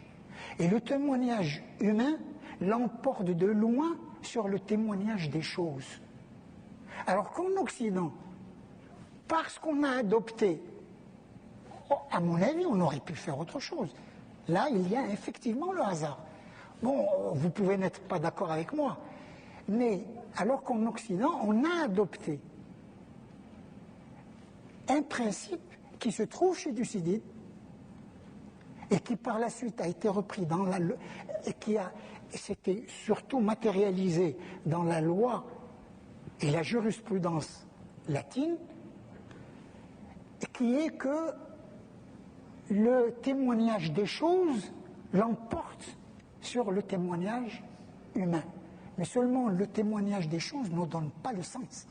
Et le témoignage humain l'emporte de loin sur le témoignage des choses. Alors qu'en Occident, parce qu'on a adopté, à mon avis, on aurait pu faire autre chose. Là, il y a effectivement le hasard. Bon, vous pouvez n'être pas d'accord avec moi, mais alors qu'en Occident, on a adopté un principe qui se trouve chez Thucydide et qui par la suite a été repris et qui s'était surtout matérialisé dans la loi et la jurisprudence latine, qui est que le témoignage des choses l'emporte sur le témoignage humain. Mais seulement le témoignage des choses ne donne pas le sens.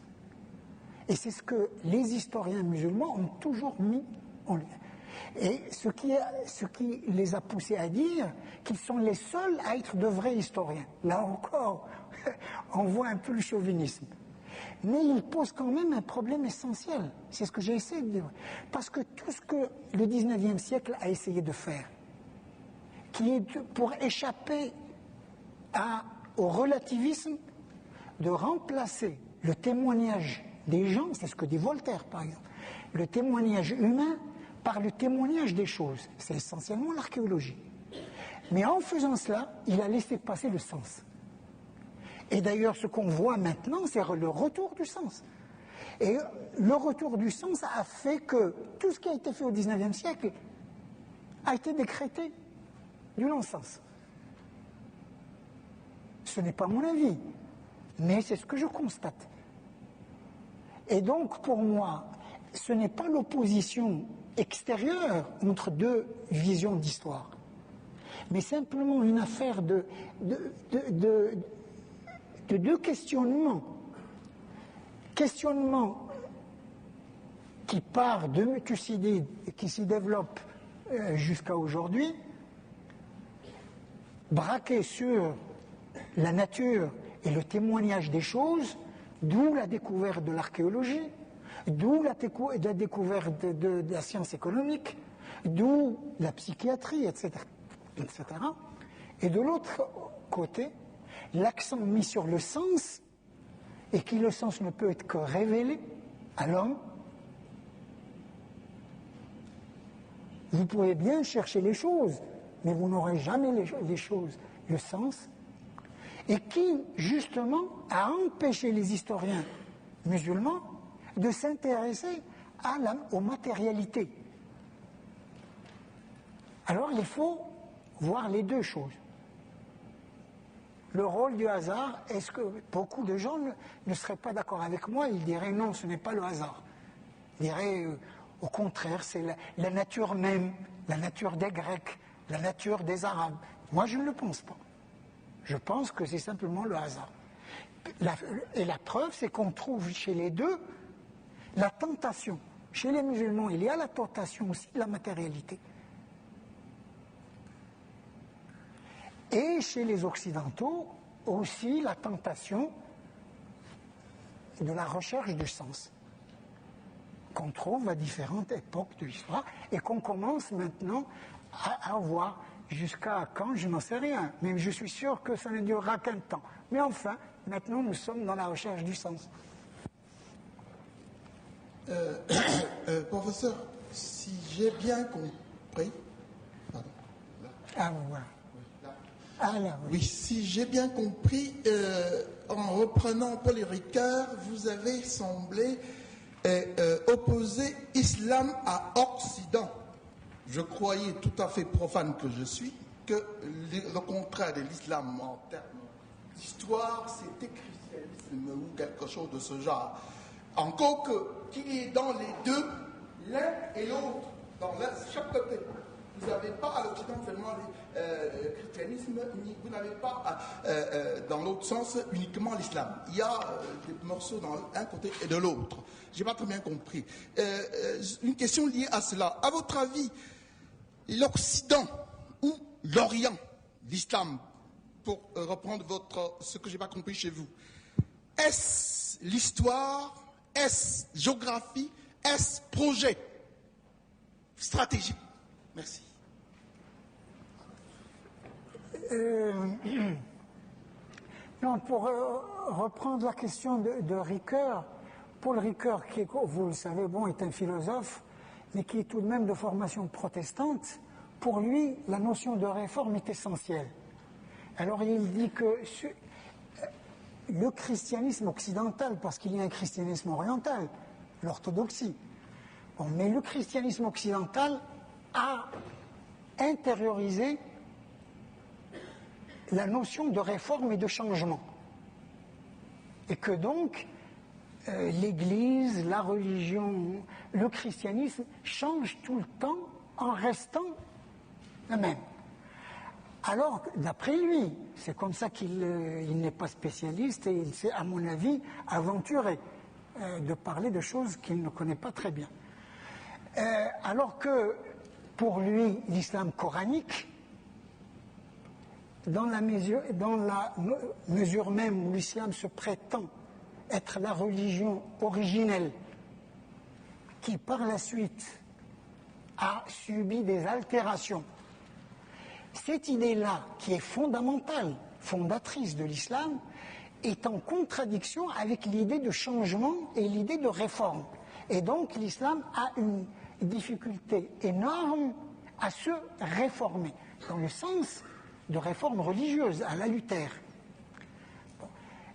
Et c'est ce que les historiens musulmans ont toujours mis en lien. Et ce qui les a poussés à dire qu'ils sont les seuls à être de vrais historiens. Là encore, on voit un peu le chauvinisme. Mais il pose quand même un problème essentiel. C'est ce que j'ai essayé de dire. Parce que tout ce que le 19e siècle a essayé de faire, qui est pour échapper au relativisme, de remplacer le témoignage des gens, c'est ce que dit Voltaire par exemple, le témoignage humain par le témoignage des choses. C'est essentiellement l'archéologie. Mais en faisant cela, il a laissé passer le sens. Et d'ailleurs, ce qu'on voit maintenant, c'est le retour du sens. Et le retour du sens a fait que tout ce qui a été fait au XIXe siècle a été décrété du non-sens. Ce n'est pas mon avis, mais c'est ce que je constate. Et donc, pour moi, ce n'est pas l'opposition extérieure entre deux visions d'histoire, mais simplement une affaire de deux questionnements. Questionnement qui part de Thucydide et qui s'y développe jusqu'à aujourd'hui, braqué sur la nature et le témoignage des choses, d'où la découverte de l'archéologie, d'où la découverte de la science économique, d'où la psychiatrie, etc., etc. Et de l'autre côté, l'accent mis sur le sens, et qui le sens ne peut être que révélé à l'homme. Vous pouvez bien chercher les choses, mais vous n'aurez jamais les choses, le sens, et qui, justement, a empêché les historiens musulmans de s'intéresser aux matérialités. Alors, il faut voir les deux choses. Le rôle du hasard, est-ce que beaucoup de gens ne seraient pas d'accord avec moi? Ils diraient non, ce n'est pas le hasard. Ils diraient au contraire, c'est la nature même, la nature des Grecs, la nature des Arabes. Moi, je ne le pense pas. Je pense que c'est simplement le hasard. Et la preuve, c'est qu'on trouve chez les deux la tentation. Chez les musulmans, il y a la tentation aussi de la matérialité. Et chez les Occidentaux, aussi la tentation de la recherche du sens. qu'on trouve à différentes époques de l'histoire et qu'on commence maintenant à voir. Jusqu'à quand, je n'en sais rien. Mais je suis sûr que ça ne durera qu'un temps. Mais enfin, maintenant, nous sommes dans la recherche du sens. Professeur, si j'ai bien compris... Pardon. Ah, voilà. Ah, là, oui. Oui, si j'ai bien compris, en reprenant Paul Ricoeur, vous avez semblé opposer islam à Occident. Je croyais, tout à fait profane que je suis, que le contraire de l'islam en termes d'histoire, c'était christianisme ou quelque chose de ce genre. Encore qu'il y ait dans les deux, l'un et l'autre, dans chaque côté. Vous n'avez pas à l'Occident seulement le christianisme, vous n'avez pas dans l'autre sens uniquement l'islam. Il y a des morceaux dans un côté et de l'autre. Je n'ai pas très bien compris. Une question liée à cela. À votre avis, l'Occident ou l'Orient, l'islam, pour reprendre ce que je n'ai pas compris chez vous, est-ce l'histoire, est-ce géographie, est-ce projet stratégique? Merci. Non, pour reprendre la question de Ricoeur, Paul Ricoeur, qui, vous le savez, bon, est un philosophe, mais qui est tout de même de formation protestante, pour lui, la notion de réforme est essentielle. Alors il dit que le christianisme occidental, parce qu'il y a un christianisme oriental, l'orthodoxie, bon, mais le christianisme occidental a intériorisé la notion de réforme et de changement. Et que donc, l'Église, la religion, le christianisme changent tout le temps en restant le même. Alors, d'après lui, c'est comme ça qu'il n'est pas spécialiste et il s'est, à mon avis, aventuré de parler de choses qu'il ne connaît pas très bien. Alors que, pour lui, l'islam coranique, dans la mesure même où l'islam se prétend être la religion originelle, qui par la suite a subi des altérations, cette idée-là, qui est fondamentale, fondatrice de l'islam, est en contradiction avec l'idée de changement et l'idée de réforme. Et donc l'islam a une difficulté énorme à se réformer, dans le sens de réforme religieuse, à la Luther. Bon,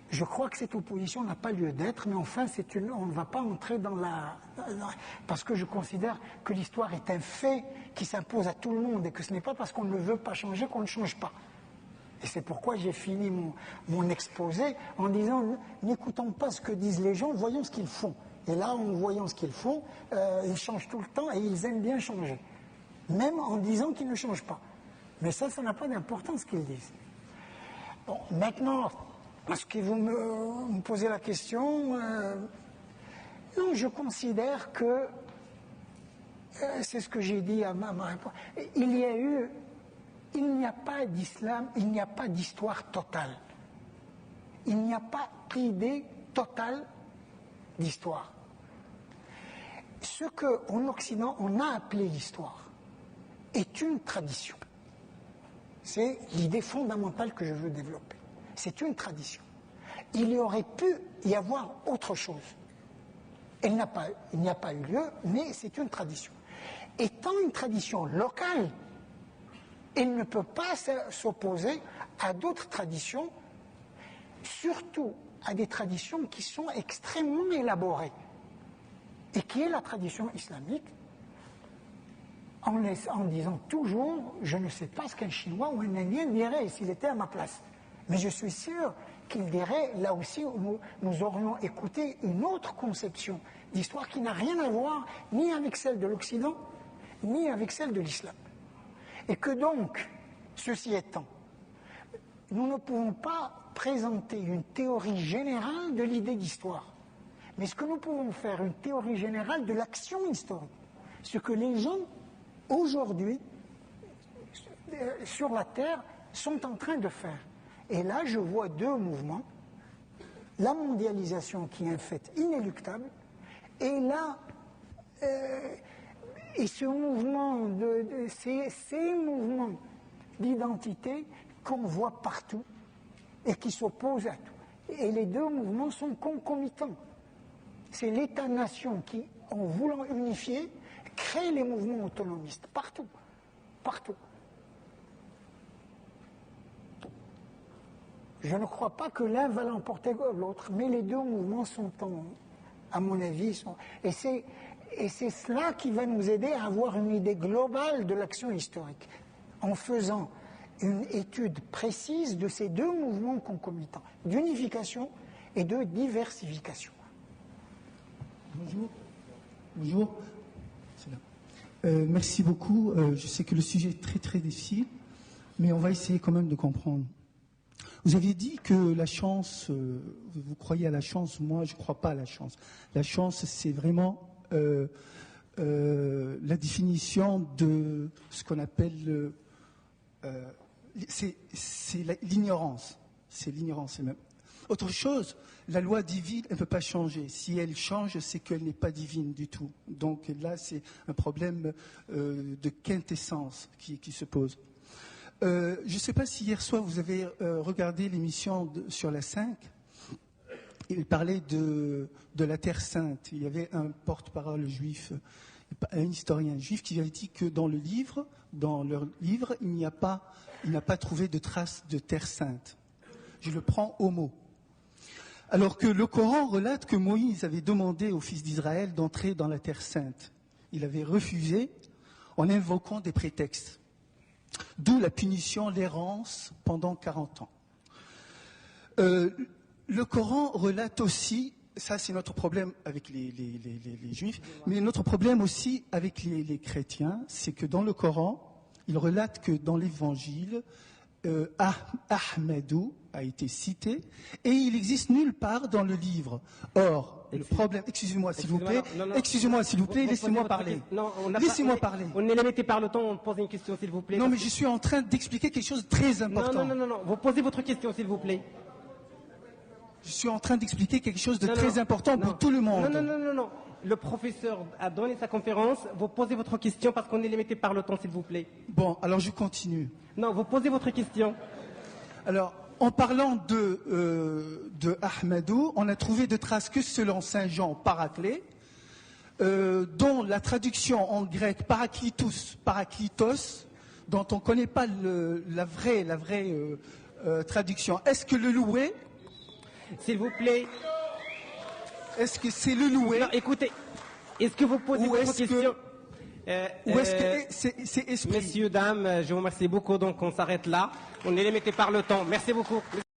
je crois que cette opposition n'a pas lieu d'être, mais enfin, on ne va pas entrer dans parce que je considère que l'histoire est un fait qui s'impose à tout le monde et que ce n'est pas parce qu'on ne veut pas changer qu'on ne change pas. Et c'est pourquoi j'ai fini mon exposé en disant n'écoutons pas ce que disent les gens, voyons ce qu'ils font. Et là, en voyant ce qu'ils font, ils changent tout le temps et ils aiment bien changer. Même en disant qu'ils ne changent pas. Mais ça n'a pas d'importance ce qu'ils disent. Bon, maintenant, est-ce que vous me posez la question non, je considère que, c'est ce que j'ai dit à ma réponse, il n'y a pas d'islam, il n'y a pas d'histoire totale. Il n'y a pas d'idée totale d'histoire. Ce qu'en Occident, on a appelé l'histoire est une tradition. C'est l'idée fondamentale que je veux développer. C'est une tradition. Il y aurait pu y avoir autre chose. Il n'y a pas eu lieu, mais c'est une tradition. Étant une tradition locale, elle ne peut pas s'opposer à d'autres traditions, surtout à des traditions qui sont extrêmement élaborées, et qui est la tradition islamique, en disant toujours, je ne sais pas ce qu'un Chinois ou un Indien dirait s'il était à ma place. Mais je suis sûr qu'il dirait, là aussi, nous aurions écouté une autre conception d'histoire qui n'a rien à voir ni avec celle de l'Occident, ni avec celle de l'islam. Et que donc, ceci étant, nous ne pouvons pas présenter une théorie générale de l'idée d'histoire. Mais ce que nous pouvons faire, une théorie générale de l'action historique. Ce que les gens, aujourd'hui, sur la Terre, sont en train de faire. Et là, je vois deux mouvements. La mondialisation qui est un fait inéluctable, et la et ce mouvement, ces mouvements d'identité qu'on voit partout et qui s'opposent à tout. Et les deux mouvements sont concomitants. C'est l'État-nation qui, en voulant unifier, crée les mouvements autonomistes, partout, partout. Je ne crois pas que l'un va l'emporter l'autre, mais les deux mouvements sont, à mon avis, et c'est cela qui va nous aider à avoir une idée globale de l'action historique, en faisant une étude précise de ces deux mouvements concomitants, d'unification et de diversification. Bonjour. Bonjour. Merci beaucoup. Je sais que le sujet est très très difficile, mais on va essayer quand même de comprendre. Vous aviez dit que la chance, vous croyez à la chance, moi je ne crois pas à la chance. La chance, c'est vraiment la définition de ce qu'on appelle c'est l'ignorance. C'est l'ignorance. Même. Autre chose, la loi divine, elle ne peut pas changer. Si elle change, c'est qu'elle n'est pas divine du tout. Donc là, c'est un problème de quintessence qui se pose. Je ne sais pas si hier soir vous avez regardé l'émission sur la 5. Il parlait de la Terre Sainte. Il y avait un porte-parole juif, un historien juif qui avait dit que dans leur livre, il n'a pas trouvé de traces de Terre Sainte. Je le prends au mot. Alors que le Coran relate que Moïse avait demandé aux fils d'Israël d'entrer dans la Terre Sainte. Il avait refusé en invoquant des prétextes. D'où la punition, l'errance pendant 40 ans. Le Coran relate aussi, ça c'est notre problème avec les Juifs, mais notre problème aussi avec les chrétiens, c'est que dans le Coran, il relate que dans l'Évangile, Ahmadou a été cité et il n'existe nulle part dans le livre. Or, le problème, excusez-moi s'il vous plaît, laissez-moi parler. Laissez-moi parler. On est limité par le temps, on pose une question s'il vous plaît. Non, mais je suis en train d'expliquer quelque chose de très important. Non, vous posez votre question s'il vous plaît. Je suis en train d'expliquer quelque chose de très important pour tout le monde. Non. Le professeur a donné sa conférence, vous posez votre question parce qu'on est limité par le temps s'il vous plaît. Bon, alors je continue. Non, vous posez votre question. Alors, en parlant de Ahmadou, on a trouvé de traces que selon Saint Jean Paraclet, dont la traduction en grec paraklitos, dont on ne connaît pas la vraie traduction. Est-ce que le loué, s'il vous plaît, est-ce que c'est le loué? Non, écoutez, est-ce que vous posez votre question? Ou est-ce que c'est esprit? Messieurs, dames, je vous remercie beaucoup, donc on s'arrête là. On est limité par le temps. Merci beaucoup.